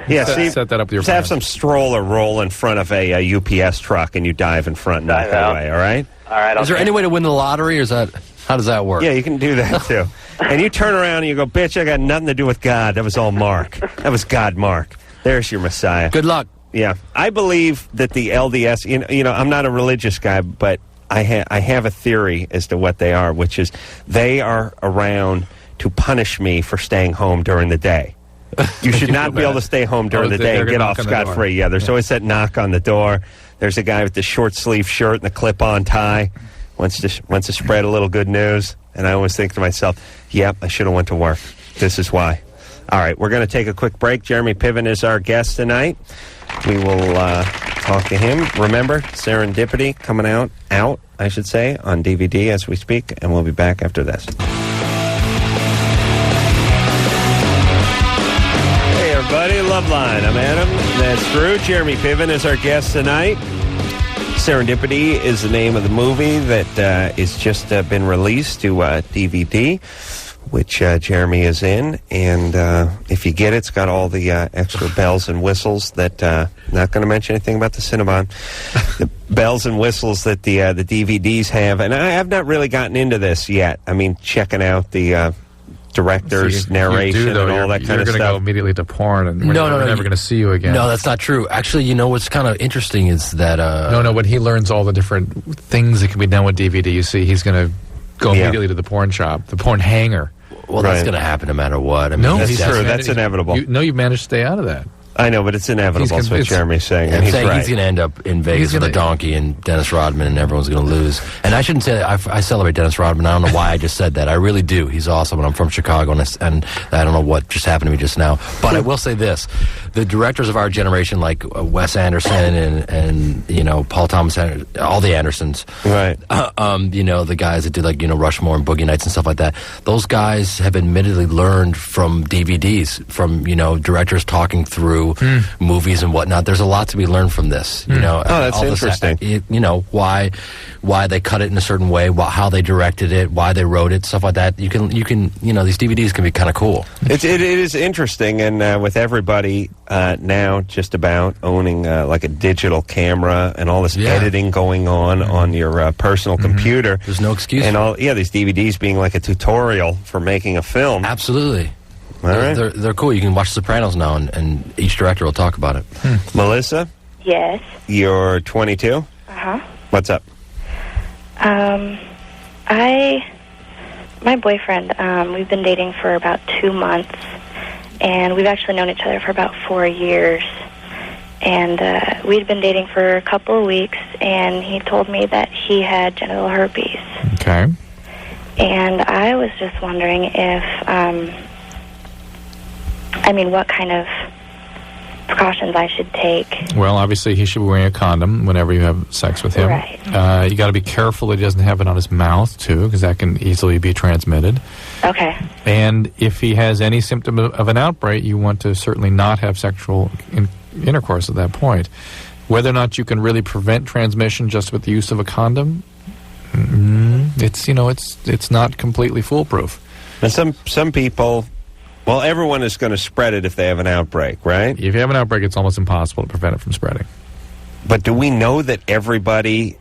Set that up with your friends. Have some stroller roll in front of a UPS truck, and you dive in front and knock it away, all right? All right. Is there any way to win the lottery, or how does that work? Yeah, you can do that, too. And you turn around and you go, bitch, I got nothing to do with God. That was all Mark. That was God, Mark. There's your Messiah. Good luck. Yeah, I believe that the LDS, you know, I'm not a religious guy, but I have a theory as to what they are, which is they are around to punish me for staying home during the day. You should not be able to stay home during the day and get off scot-free. Yeah, there's always that knock on the door. There's a guy with the short sleeve shirt and the clip-on tie. Wants to spread a little good news. And I always think to myself, yep, I should have went to work. This is why. All right, we're going to take a quick break. Jeremy Piven is our guest tonight. We will talk to him. Remember, Serendipity coming out, I should say, on DVD as we speak, and we'll be back after this. Hey, everybody, Loveline. I'm Adam. That's Drew. Jeremy Piven is our guest tonight. Serendipity is the name of the movie that is just been released to DVD, which Jeremy is in. And if you get it, it's got all the extra bells and whistles that, not going to mention anything about the Cinnabon, the bells and whistles that the DVDs have. And I have not really gotten into this yet. I mean, checking out the director's narration and all that kind of stuff. You're going to go immediately to porn, and we're never going to see you again. No, that's not true. Actually, you know what's kind of interesting is that... No, when he learns all the different things that can be done with DVD, you see, he's going to go immediately to the porn shop, the porn hanger. Well, that's going to happen no matter what. I mean, no, that's true. That's inevitable. You've managed to stay out of that. I know, but it's inevitable. That's what Jeremy's saying. And he's right. He's going to end up in Vegas with a donkey and Dennis Rodman, and everyone's going to lose. And I shouldn't say that. I celebrate Dennis Rodman. I don't know why I just said that. I really do. He's awesome, and I'm from Chicago, and I don't know what just happened to me just now. But I will say this. The directors of our generation, like Wes Anderson and you know, Paul Thomas Anderson, all the Andersons. Right. You know, the guys that did, like, you know, Rushmore and Boogie Nights and stuff like that. Those guys have admittedly learned from DVDs, from, you know, directors talking through movies and whatnot. There's a lot to be learned from this. You know, that's interesting. You know, why they cut it in a certain way, how they directed it, why they wrote it, stuff like that. You can, you know, these DVDs can be kind of cool. It is interesting, and with everybody now just about owning like a digital camera and all this editing going on your personal computer. There's no excuse. And these DVDs being like a tutorial for making a film. Absolutely. Right. They're cool. You can watch Sopranos now, and each director will talk about it. Melissa? Yes. You're 22? Uh-huh. What's up? My boyfriend, we've been dating for about 2 months, and we've actually known each other for about 4 years. And we'd been dating for a couple of weeks, and he told me that he had genital herpes. Okay. And I was just wondering if, what kind of precautions I should take. Well, obviously, he should be wearing a condom whenever you have sex with him. Right. You got to be careful that he doesn't have it on his mouth, too, because that can easily be transmitted. Okay. And if he has any symptom of an outbreak, you want to certainly not have sexual intercourse at that point. Whether or not you can really prevent transmission just with the use of a condom, it's not completely foolproof. And some people... Well, everyone is going to spread it if they have an outbreak, right? If you have an outbreak, it's almost impossible to prevent it from spreading. But do we know that everybody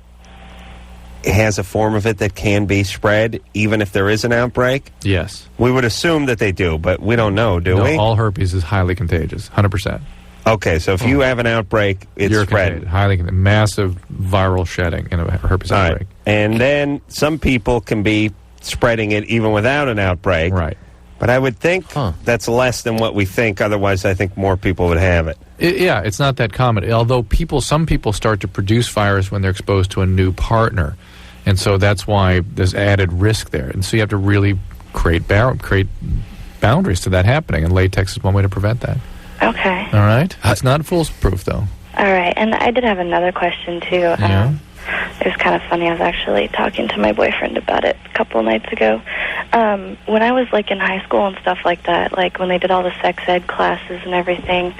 has a form of it that can be spread, even if there is an outbreak? Yes. We would assume that they do, but we don't know, do we? All herpes is highly contagious, 100%. Okay, so if you have an outbreak, it's spread. Highly contagious, massive viral shedding in a herpes outbreak. And then some people can be spreading it even without an outbreak. Right. But I would think that's less than what we think. Otherwise, I think more people would have it. It's not that common. Although some people start to produce virus when they're exposed to a new partner. And so that's why there's added risk there. And so you have to really create boundaries to that happening. And latex is one way to prevent that. Okay. All right? It's not foolproof, though. All right. And I did have another question, too. Yeah. It was kind of funny. I was actually talking to my boyfriend about it a couple nights ago. When I was, like, in high school and stuff like that, like when they did all the sex ed classes and everything,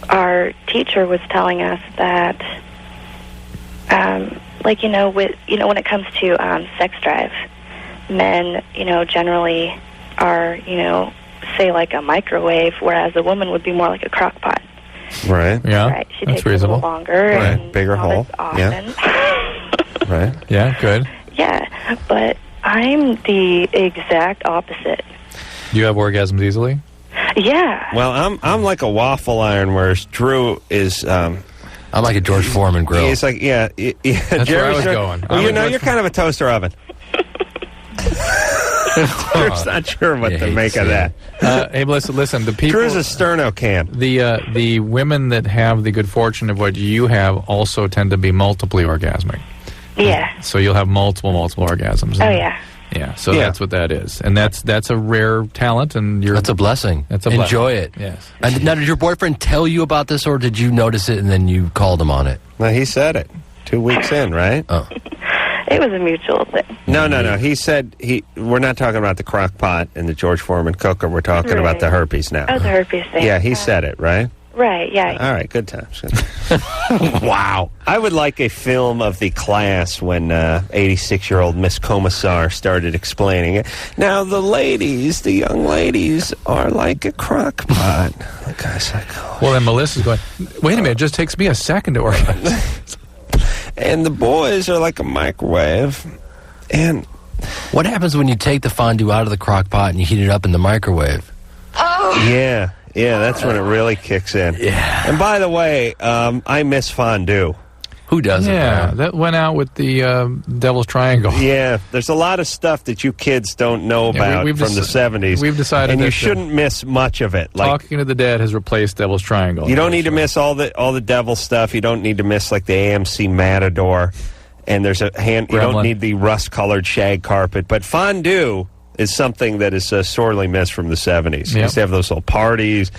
our teacher was telling us that, when it comes to sex drive, men, generally are, say like a microwave, whereas a woman would be more like a crock pot. Right. Yeah. Right. She that's takes reasonable. A little longer. Right. And Bigger hole. Often. Yeah. Right. Yeah. Good. Yeah, but I'm the exact opposite. You have orgasms easily? Yeah. Well, I'm like a waffle iron, whereas Drew is. I'm like a George Foreman grill. He's like, yeah. That's where I was going. Well, you're kind of a toaster oven. Drew's not sure what to make of that. Hey, listen. The people. Drew's a sterno can. The women that have the good fortune of what you have also tend to be multiply orgasmic. Yeah. So you'll have multiple orgasms. Oh, yeah. Yeah, so that's what that is, and that's a rare talent, and that's a blessing. That's a blessing. Enjoy it. Yes. And now, did your boyfriend tell you about this, or did you notice it and then you called him on it? No, he said it 2 weeks in, right? Oh. It was a mutual thing. No. He said we're not talking about the crock pot and the George Foreman cooker. We're talking about the herpes now. Oh, the herpes thing. Yeah, he said it, right? Right, yeah. All right, good times. Wow. I would like a film of the class when 86-year-old Miss Commissar started explaining it. Now, the young ladies, are like a crock pot. The guy's like, oh. Well, then Melissa's going, wait a minute, it just takes me a second to orgasm. And the boys are like a microwave. And what happens when you take the fondue out of the crock pot and you heat it up in the microwave? Oh. Yeah, that's when it really kicks in. Yeah. And by the way, I miss fondue. Who doesn't? Yeah, that went out with the Devil's Triangle. Yeah, there's a lot of stuff that you kids don't know about from the 70s. We've decided and that you shouldn't miss much of it. Like, Talking to the Dead has replaced Devil's Triangle. You don't need to miss all the devil stuff. You don't need to miss like the AMC Matador. And there's you don't need the rust-colored shag carpet. But fondue is something that is sorely missed from the 70s. You used to have those little parties.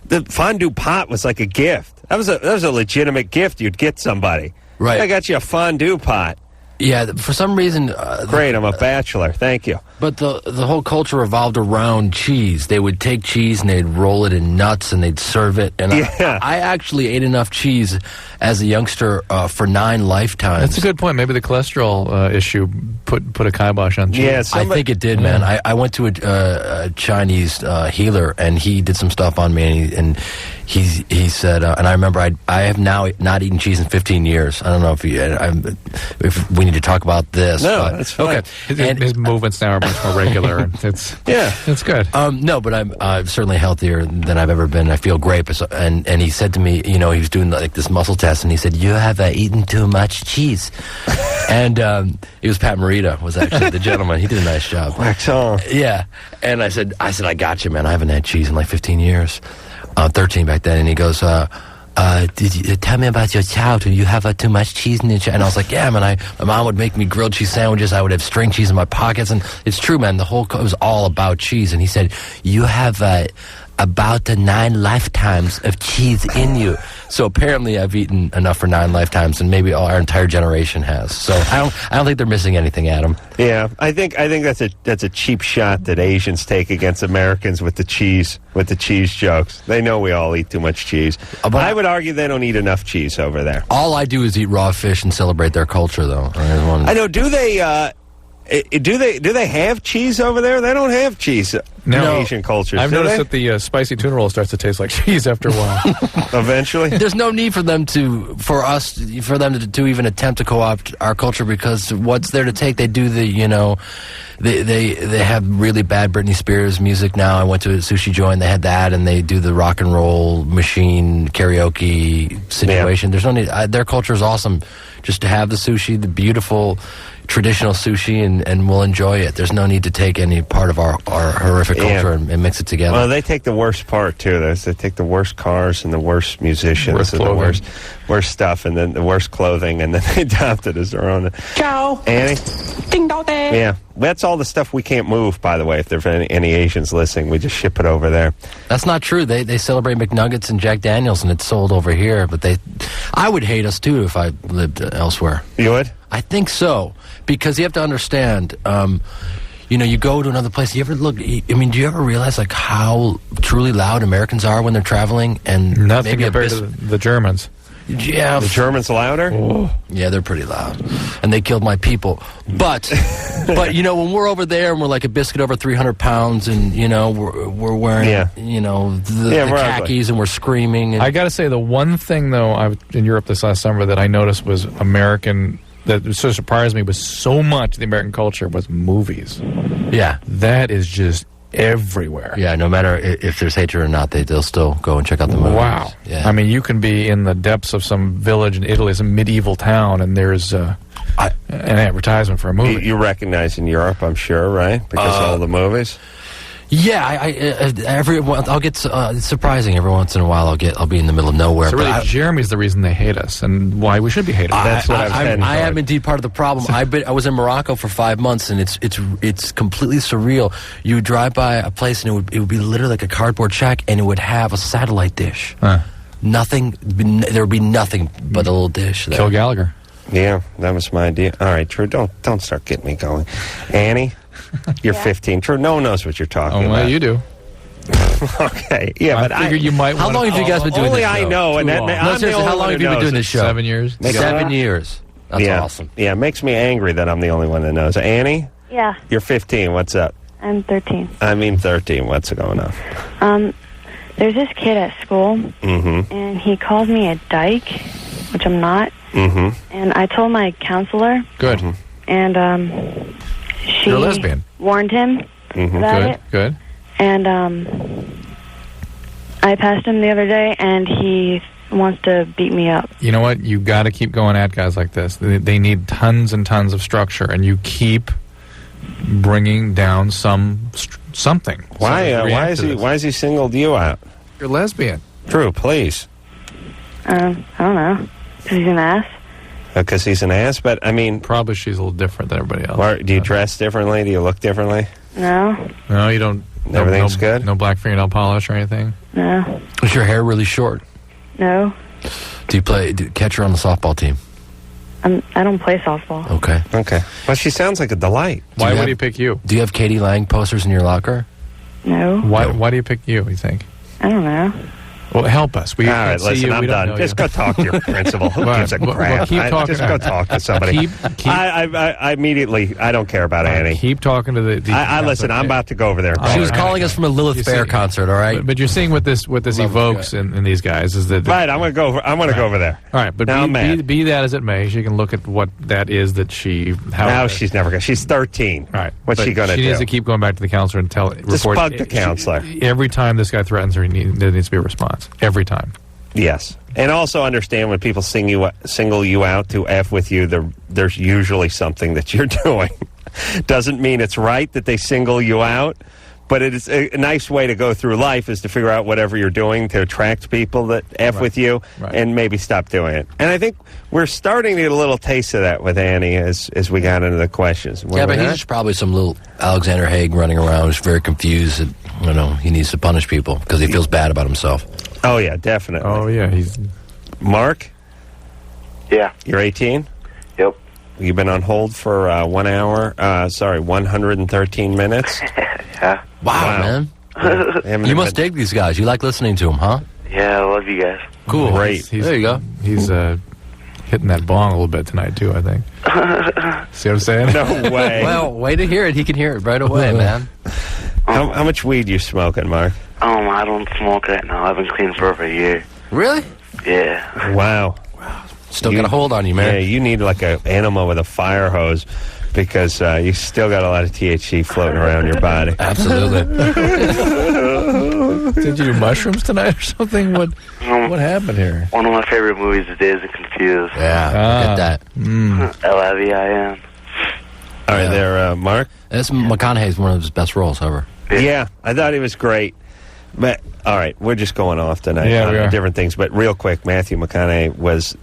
The fondue pot was like a gift. That was a legitimate gift you'd get somebody. Right. I got you a fondue pot. Yeah, for some reason... Great, I'm a bachelor. Thank you. But the whole culture revolved around cheese. They would take cheese and they'd roll it in nuts and they'd serve it. And I actually ate enough cheese as a youngster for 9 lifetimes. That's a good point. Maybe the cholesterol issue put a kibosh on cheese. Yeah, I think it did, man. I went to a Chinese healer and he did some stuff on me and he said, and I remember I have now not eaten cheese in 15 years. I don't know if we need to talk about this. No, that's fine. Okay. His movements now are much more regular. It's good. No, but I'm certainly healthier than I've ever been. I feel great. And he said to me, he was doing like this muscle test, and he said, "You have eaten too much cheese." And it was Pat Morita was actually the gentleman. He did a nice job. Wax on. Yeah. And I said, I got you, man. I haven't had cheese in like 15 years. 13 back then. And he goes, did you tell me about your childhood? You have too much cheese in your childhood? And I was like, yeah, man. My mom would make me grilled cheese sandwiches. I would have string cheese in my pockets. And it's true, man. It was all about cheese. And he said, you have about 9 lifetimes of cheese in you. So apparently I've eaten enough for 9 lifetimes, and maybe our entire generation has. So I don't think they're missing anything, Adam. Yeah, I think that's a cheap shot that Asians take against Americans with the cheese jokes. They know we all eat too much cheese. But I would argue they don't eat enough cheese over there. All I do is eat raw fish and celebrate their culture, though. I know. Do they have cheese over there? They don't have chease in Asian cultures. I've noticed that the spicy tuna roll starts to taste like cheese after a while. Eventually, there's no need for them to even attempt to co-opt our culture, because what's there to take? They do they have really bad Britney Spears music now. I went to a sushi joint, they had that, and they do the rock and roll machine karaoke situation. There's no need. Their culture is awesome. Just to have the sushi, the beautiful traditional sushi, and we'll enjoy it. There's no need to take any part of our horrific culture and mix it together. Well, they take the worst part, too. They take the worst cars and the worst musicians and the worst stuff, and then the worst clothing, and then they adopt it as their own. Ciao. Annie? Ding dong day. Yeah. That's all the stuff we can't move, by the way. If there's any Asians listening, we just ship it over there. That's not true. They celebrate McNuggets and Jack Daniels, and it's sold over here. But I would hate us, too, if I lived elsewhere. You would? I think so. Because you have to understand, you go to another place. Do you ever realize like how truly loud Americans are when they're traveling? And nothing compared to the Germans. Yeah, the Germans louder. Oh. Yeah, they're pretty loud, and they killed my people. But when we're over there and we're like a biscuit over 300 pounds, and we're wearing the khakis and we're screaming. And I got to say, the one thing though, I was in Europe this last summer that I noticed was American. That so surprised me was so much the American culture was movies. Yeah, that is just everywhere. Yeah, no matter if there's hatred or not, they'll still go and check out the movies. Wow. Yeah. I mean, you can be in the depths of some village in Italy, some medieval town, and there's an advertisement for a movie. You recognize in Europe, I'm sure, right? Because of all the movies. Yeah, I'll get it's surprising every once in a while. I'll be in the middle of nowhere. So really, Jeremy's the reason they hate us, and why we should be hated. That's what I am indeed part of the problem. I was in Morocco for 5 months, and it's completely surreal. You would drive by a place, and it would be literally like a cardboard shack, and it would have a satellite dish. Nothing. There would be nothing but a little dish there. Kill Gallagher. Yeah, that was my idea. All right, Drew, don't start getting me going. Annie, you're 15. Drew, no one knows what you're talking about. Well, you do. Okay, yeah, but I figured you might. How long have you guys been doing this show? Only I know, and how long have you been doing this show? 7 years. 7 years. That's awesome. Yeah, it makes me angry that I'm the only one that knows. Annie? Yeah. You're 15. What's up? I'm 13. I mean 13. What's going on? There's this kid at school, and he calls me a dyke, which I'm not. And I told my counselor. Good. And she You're a lesbian. warned him about it. Good. And I passed him the other day, and he wants to beat me up. You know what? You got to keep going at guys like this. They need tons and tons of structure, and you keep bringing down something. Why is he singled you out? You're lesbian. Drew, please. I don't know. Because he's an ass. Because he's an ass, but I mean, probably she's a little different than everybody else. Or do you dress differently? Do you look differently? No. No, you don't. Everything's good? No black fingernail polish or anything? No. Is your hair really short? No. Do you catcher on the softball team? I don't play softball. Okay. Well, she sounds like a delight. Why would he pick you? Do you have Katie Lang posters in your locker? No. Why do you pick you think? I don't know. Well, help us. All right, listen, I'm done. Just go talk to your principal. Who gives a crap? Well, keep talking. Just go talk to somebody. I immediately, I don't care about Annie. Keep talking to the listen, I'm about to go over there. She was calling us from a Lilith Fair concert, all right? But you're seeing what this evokes in these guys is that... Right, I'm going to go over there. All right, but be that as it may, she can look at what that is that she... Now she's never going to... She's 13. Right. What's she going to do? She needs to keep going back to the counselor and Just bug the counselor. Every time this guy threatens her, there needs to be a response. Every time. Yes. And also understand when people single you out to F with you, there's usually something that you're doing. Doesn't mean it's right that they single you out, but it is a nice way to go through life is to figure out whatever you're doing to attract people that F with you and maybe stop doing it. And I think we're starting to get a little taste of that with Annie as we got into the questions. Yeah, but he's probably some little Alexander Haig running around who's very confused that, he needs to punish people because he feels bad about himself. Oh, yeah, definitely. Oh, yeah. He's Mark? Yeah. You're 18? Yep. You've been on hold for 1 hour, 113 minutes? Yeah. Wow, man. You must dig these guys. You like listening to them, huh? Yeah, I love you guys. Cool. Great. There you go. He's hitting that bong a little bit tonight, too, I think. See what I'm saying? No way. Well, way to hear it. He can hear it right away, man. How much weed you smoking, Mark? I don't smoke right now. I've been clean for over a year. Really? Yeah. Wow. Still got a hold on you, man. Yeah, you need like an animal with a fire hose because you still got a lot of THC floating around your body. Absolutely. Did you do mushrooms tonight or something? What happened here? One of my favorite movies is Dazed and Confused. Yeah, get that. L-I-V-I-N. All right, there, Mark? That's McConaughey's one of his best roles ever. Yeah, I thought he was great. But, all right, we're just going off tonight on different things. But real quick, Matthew McConaughey was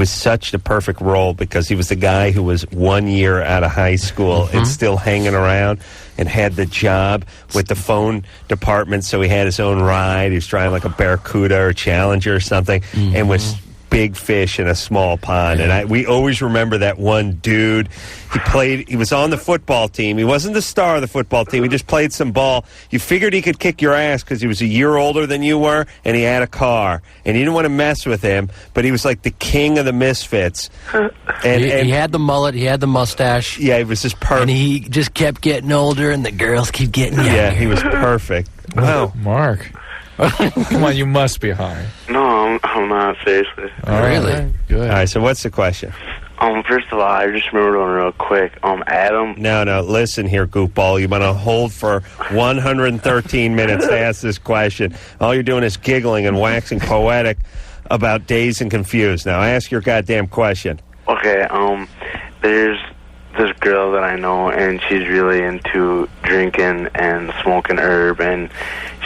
such the perfect role because he was the guy who was 1 year out of high school and still hanging around and had the job with the phone department, so he had his own ride. He was driving like a Barracuda or Challenger or something and was big fish in a small pond. And we always remember that one dude. He was on the football team. He wasn't the star of the football team. He just played some ball. You figured he could kick your ass because he was a year older than you were, and he had a car. And you didn't want to mess with him, but he was like the king of the misfits. And he had the mullet. He had the mustache. Yeah, he was just perfect. And he just kept getting older, and the girls keep getting younger. Yeah, he was perfect. Wow. Mark. Come on, you must be high. No, I'm not, seriously. Really? Good. All right, so what's the question? First of all, I just remembered one real quick. Adam. No, listen here, goofball. You've been on hold for 113 minutes to ask this question. All you're doing is giggling and waxing poetic about Dazed and Confused. Now, ask your goddamn question. Okay, there's this girl that I know, and she's really into drinking and smoking herb, and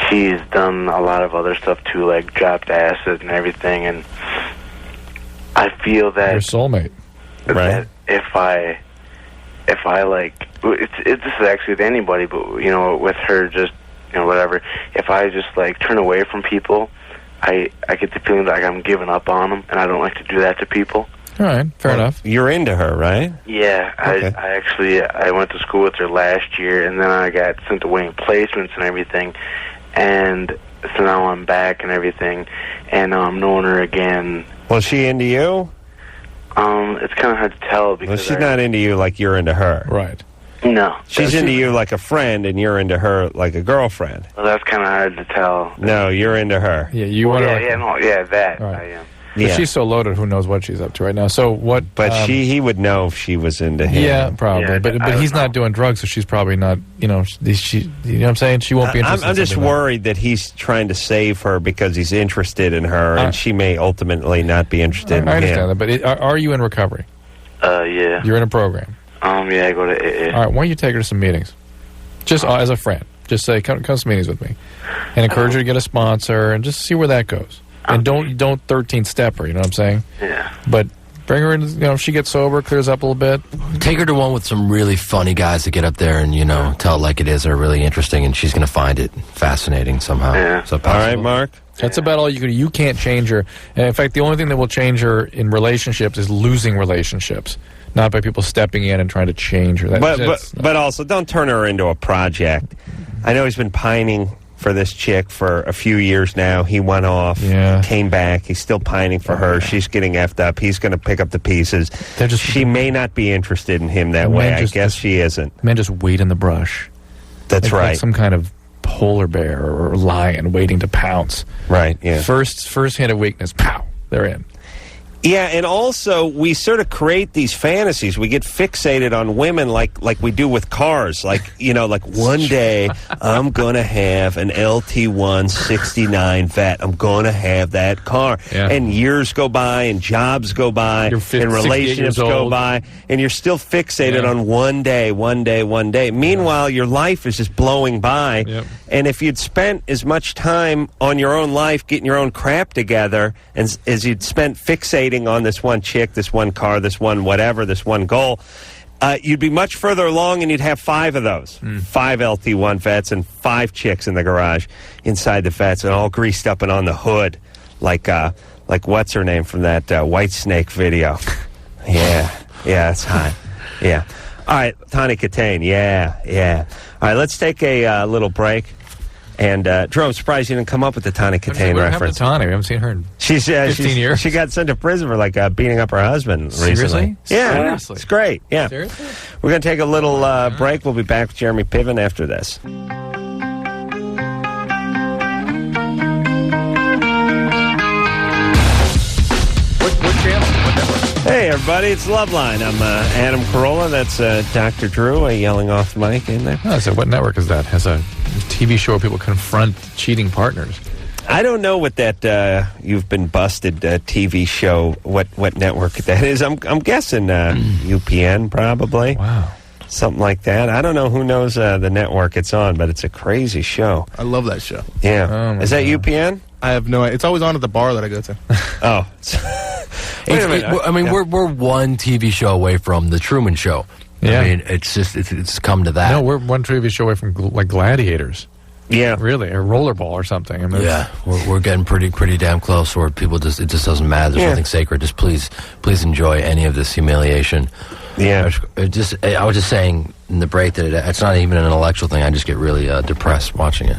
she's done a lot of other stuff too, like dropped acid and everything, and I feel that your soulmate, right? If I like, this is actually with anybody, but with her, just whatever. If I just like turn away from people, I get the feeling like I'm giving up on them, and I don't like to do that to people. All right, fair enough. You're into her, right? Yeah, okay. I went to school with her last year, and then I got sent away in placements and everything, and so now I'm back and everything, and I'm knowing her again. Well, is she into you? It's kind of hard to tell because she's not into you like you're into her. Right. No. She's into you like a friend, and you're into her like a girlfriend. Well, that's kind of hard to tell. No, you're into her. Yeah, you want to. That right. I am. But she's so loaded, who knows what she's up to right now. So what? But he would know if she was into him. Yeah, probably. Yeah, but he's not doing drugs, so she's probably not. You know what I'm saying? She won't be interested. I'm just worried that he's trying to save her because he's interested in her, and she may ultimately not be interested in him. I understand that, but are you in recovery? Yeah. You're in a program. Yeah, I go to AA. All right, why don't you take her to some meetings? Just as a friend. Just say, come to some meetings with me. And encourage her to get a sponsor and just see where that goes. And don't 13-step her, you know what I'm saying? Yeah. But bring her in, if she gets sober, clears up a little bit. Take her to one with some really funny guys that get up there and, tell it like it is, are really interesting, and she's going to find it fascinating somehow. Yeah. Is that possible? All right, Mark? That's about all you can do. You can't change her. And in fact, the only thing that will change her in relationships is losing relationships. Not by people stepping in and trying to change her. But also, don't turn her into a project. I know he's been pining for this chick for a few years now. He went off, came back. He's still pining for her. She's getting effed up. He's going to pick up the pieces. She may not be interested in him that way. I guess she isn't. Men just wait in the brush. That's right. Like some kind of polar bear or lion waiting to pounce. Right, yeah. First hint of weakness, pow, they're in. Yeah, and also we sort of create these fantasies. We get fixated on women like we do with cars. Like one day I'm going to have an LT1 69 Vet. I'm going to have that car. Yeah. And years go by and jobs go by and relationships go by, and you're still fixated on one day. Meanwhile, your life is just blowing by. Yep. And if you'd spent as much time on your own life getting your own crap together as you'd spent fixating on this one chick, this one car, this one whatever, this one goal, you'd be much further along, and you'd have 5 of those. 5 LT1 Vets and 5 chicks in the garage inside the Vets, and all greased up and on the hood, like what's her name from that White Snake video. Yeah, it's hot. Yeah. All right, Tawny Katane. Yeah. All right, let's take a little break. And Drew, I'm surprised you didn't come up with the Tawny Katane reference. Tawny? We haven't seen her in 15 years. She got sent to prison for beating up her husband recently. Seriously? Yeah, Seriously? It's great. Yeah. Seriously? We're going to take a little break. We'll be back with Jeremy Piven after this. What channel? What network? Hey, everybody, it's Loveline. I'm Adam Carolla. That's Dr. Drew yelling off the mic in there. So what network is that? Has a TV show where people confront cheating partners? I don't know what that You've Been Busted TV show, what network that is. I'm guessing UPN, probably. Wow. Something like that. I don't know who knows the network it's on, but it's a crazy show. I love that show. Yeah. Is that UPN? I have no idea. It's always on at the bar that I go to. Oh. Wait a minute. We're one TV show away from The Truman Show. Yeah. I mean, it's come to that. No, we're one TV show away from Gladiators. Yeah. Really, a rollerball or something. I mean, yeah, we're getting pretty damn close where people it just doesn't matter. There's nothing sacred. Just please enjoy any of this humiliation. Yeah. I was just saying in the break that it's not even an intellectual thing. I just get really depressed watching it.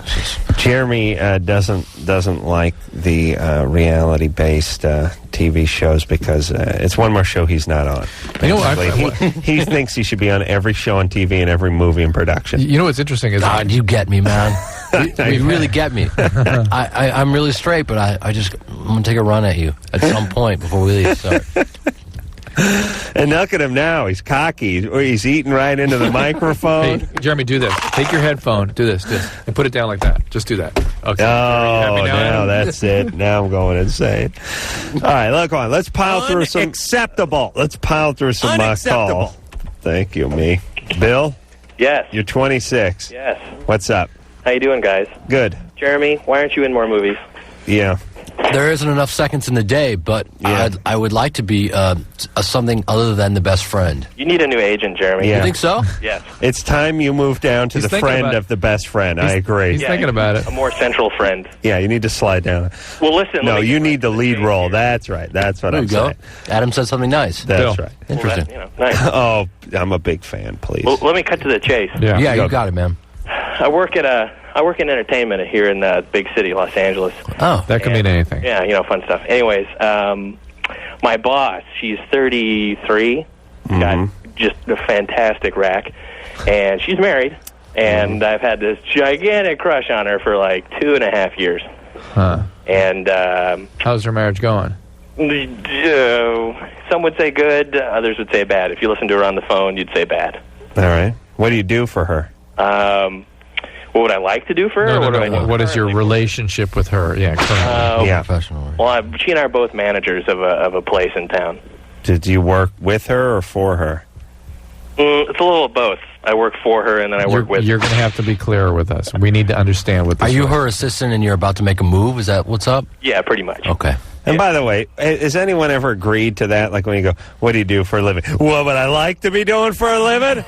Jeremy doesn't like the reality-based TV shows because it's one more show he's not on. You know, he thinks he should be on every show on TV and every movie in production. You know what's interesting is you get me, man. You really get me. I'm really straight, but I'm gonna take a run at you at some point before we leave. So. And look at him now. He's cocky. He's eating right into the microphone. Hey, Jeremy, do this. Take your headphone. Do this. And put it down like that. Just do that. Okay. Oh, now that's it. Now I'm going insane. All right, look on. Let's pile through some... Unacceptable. Let's pile through some calls. Thank you, me. Bill? Yes. You're 26. Yes. What's up? How you doing, guys? Good. Jeremy, why aren't you in more movies? Yeah. There isn't enough seconds in the day, but I would like to be something other than the best friend. You need a new agent, Jeremy. You think so? Yes. It's time you move down to the friend of the best friend. I agree. He's thinking about it. A more central friend. Yeah, you need to slide down. Well, listen. No, you need the lead role. That's right. That's what I'm saying. Adam said something nice. That's right. Interesting. Well, nice. Oh, I'm a big fan, please. Well, let me cut to the chase. Yeah, you got it, man. I work in entertainment here in the big city, Los Angeles. Oh. That could mean anything. Yeah, fun stuff. Anyways, my boss, she's 33, got just a fantastic rack, and she's married, and I've had this gigantic crush on her for like 2.5 years. Huh. And how's her marriage going? Some would say good, others would say bad. If you listen to her on the phone, you'd say bad. All right. What do you do for her? What would I like to do for her? No. What is your relationship with her? Yeah, currently. Professional. Well, she and I are both managers of a place in town. Did you work with her or for her? It's a little of both. I work for her, and then I work with her. You're going to have to be clearer with us. We need to understand what this Are you is. her assistant and you're about to make a move? Is that what's up? Yeah, pretty much. Okay. And by the way, has anyone ever agreed to that? Like when you go, what do you do for a living? What would I like to be doing for a living?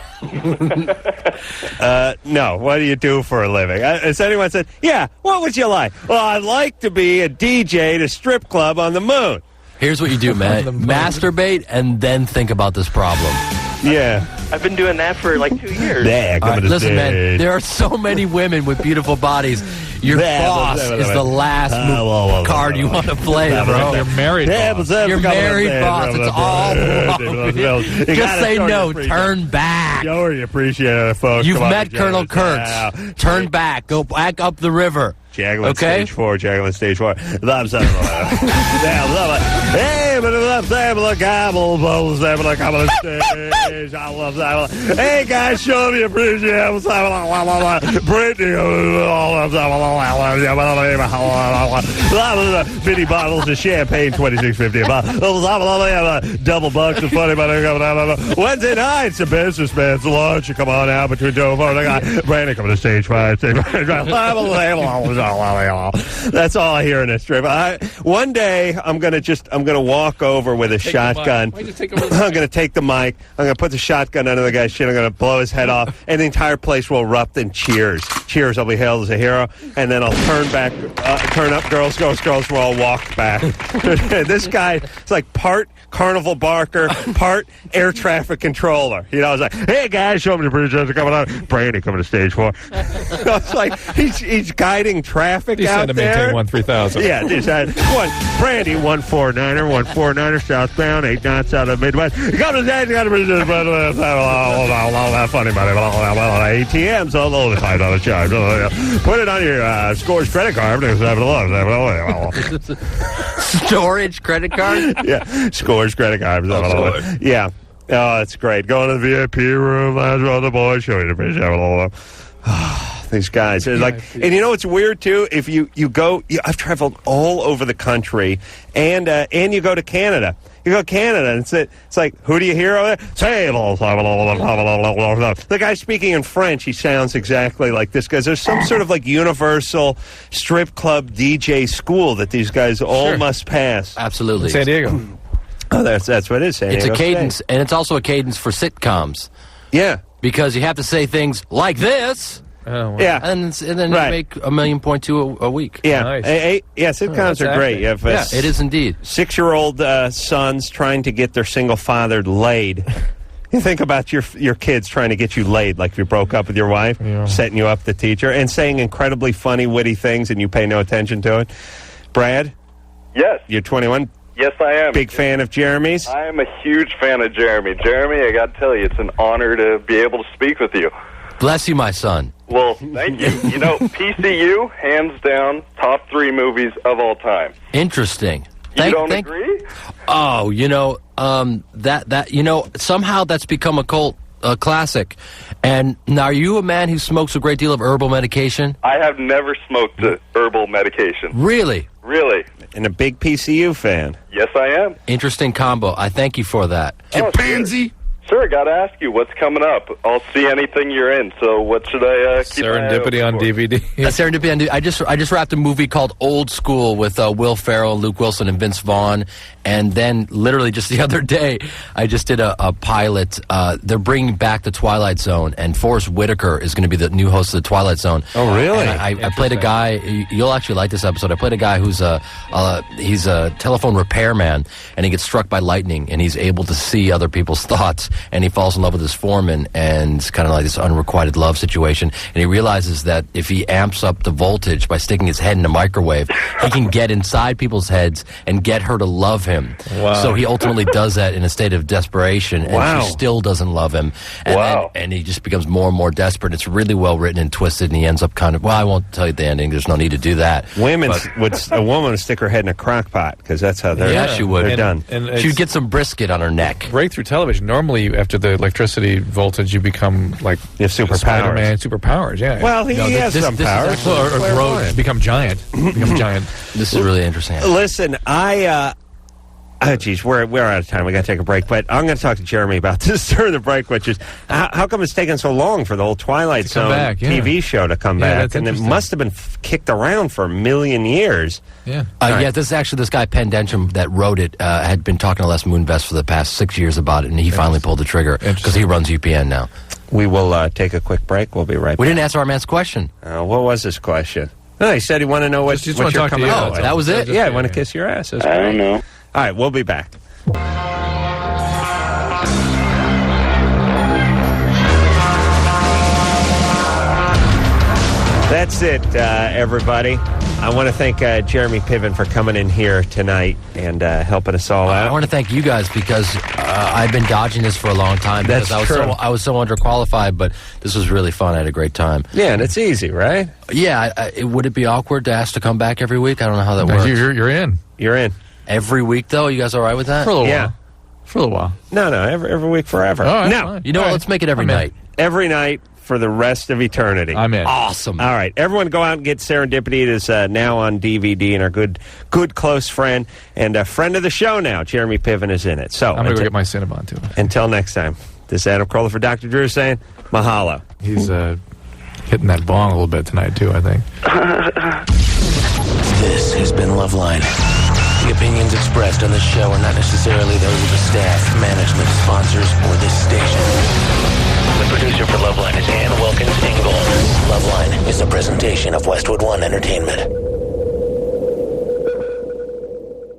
No. What do you do for a living? Has anyone said, yeah, what would you like? Well, I'd like to be a DJ at a strip club on the moon. Here's what you do, man. Masturbate and then think about this problem. Yeah. I've been doing that for like 2 years. Listen, man, there are so many women with beautiful bodies. Your boss is the last card you want to play, bro. You're married boss. Your married boss. It's all wrong. Just say no. Turn back. You already appreciate it, folks. You've met Colonel Kurtz. Turn back. Go back up the river. Jagland stage 4. Jagland stage 4. Hey, but I'm stage. I love that. Hey, guys, show me appreciation. Brittany. Mini bottles of champagne, $26.50. Double bucks of funny money. Wednesday nights, the businessman's lunch. You come on out between 2 and 4. Brandon coming to stage 5. That's all I hear in this strip. One day I'm gonna walk over with a shotgun. I'm gonna take the mic. I'm gonna put the shotgun under the guy's chin. I'm gonna blow his head off, and the entire place will erupt in cheers. Cheers! I'll be hailed as a hero, and then I'll turn up. Girls, we'll all walk back. This guy is like part carnival barker, part air traffic controller. You know, I was like, hey guys, show me the bridge coming on. Brady coming to stage 4. I was like, he's guiding traffic out to there. maintain 13000. Yeah, Brandy 149er southbound, 8 knots out of the Midwest. Come to stage, got to bridge funny money. ATMs, all over the $5 charge. Put it on your Scores credit card. Storage credit card? Yeah, Scores credit card. Yeah. Oh, it's great. Going to the VIP room, lounge with the boys, show you the fish. These guys. And you know what's weird, too? If you go... I've traveled all over the country, and you go to Canada. You go to Canada, and it's like, who do you hear over there? The guy speaking in French, he sounds exactly like this guy. There's some sort of like universal strip club DJ school that these guys all must pass. Absolutely. San Diego. Oh, that's what it is. San Diego It's a cadence, and it's also a cadence for sitcoms. Yeah. Because you have to say things like this. Oh, wow. Yeah. And then you make $1.2 million a week. Yeah. Nice. Sitcoms are great. You have, it is indeed. 6-year-old sons trying to get their single-fathered laid. You think about your kids trying to get you laid, like if you broke up with your wife, setting you up to teach her, and saying incredibly funny, witty things, and you pay no attention to it. Brad? Yes. You're 21? Yes, I am. Big fan of Jeremy's? I am a huge fan of Jeremy. Jeremy, I got to tell you, it's an honor to be able to speak with you. Bless you, my son. Well, thank you. You know, PCU, hands down, top 3 movies of all time. Interesting. You don't agree? Oh, somehow that's become a cult classic. And now, are you a man who smokes a great deal of herbal medication? I have never smoked herbal medication. Really? Really. And a big PCU fan. Yes, I am. Interesting combo. I thank you for that. Pansy. Sure, got to ask you, what's coming up? I'll see anything you're in, so what should I keep Serendipity on DVD. Serendipity on DVD. I just wrapped a movie called Old School with Will Ferrell, Luke Wilson, and Vince Vaughn. And then, literally just the other day, I just did a pilot. They're bringing back The Twilight Zone, and Forrest Whitaker is going to be the new host of The Twilight Zone. Oh, really? And I played a guy. You'll actually like this episode. I played a guy who's he's a telephone repairman, and he gets struck by lightning, and he's able to see other people's thoughts. And he falls in love with his foreman, and it's kind of like this unrequited love situation. And he realizes that if he amps up the voltage by sticking his head in a microwave, he can get inside people's heads and get her to love him. Wow. So he ultimately does that in a state of desperation, and she still doesn't love him. And, and he just becomes more and more desperate. It's really well written and twisted, and he ends up kind of, well, I won't tell you the ending. There's no need to do that. A woman would stick her head in a crock pot, because that's how she would. They're done. And she would get some brisket on her neck. Breakthrough television. Normally, after the electricity voltage, you become like you have superpowers. Spider-Man, superpowers. Yeah. Well, he has some powers. Or grow, become giant. Become giant. This is really interesting. Listen, oh, geez, we're out of time. We got to take a break, but I'm going to talk to Jeremy about this during the break, which is how come it's taken so long for the whole Twilight Zone TV show to come back? And it must have been kicked around for a million years. Yeah. Yeah, this is actually this guy Penn Densham that wrote it had been talking to Les Moonves for the past 6 years about it, and he finally pulled the trigger because he runs UPN now. We will take a quick break. We'll be right back. We didn't answer our man's question. What was his question? No, he said he wanted to know what you're coming out. That was it? Yeah, I want to kiss your ass. I don't know. All right, we'll be back. That's it, everybody. I want to thank Jeremy Piven for coming in here tonight and helping us all out. I want to thank you guys because I've been dodging this for a long time. That's true. I was so underqualified, but this was really fun. I had a great time. Yeah, and it's easy, right? Yeah. Would it be awkward to ask to come back every week? I don't know how that works. You're in. You're in. Every week, though? You guys all right with that? For a little while. For a little while. No, every week forever. Oh, no. You know what? Let's make it every night. Every night for the rest of eternity. I'm in. Awesome. All right. Everyone go out and get Serendipity. It is now on DVD, and our good close friend and a friend of the show now, Jeremy Piven, is in it. So I'm going to go get my Cinnabon, too. Until next time, this is Adam Carolla for Dr. Drew saying mahalo. He's hitting that bong a little bit tonight, too, I think. This has been Loveline. The opinions expressed on this show are not necessarily those of the staff, management, sponsors, or this station. The producer for Loveline is Ann Wilkins Ingalls. Loveline is a presentation of Westwood One Entertainment.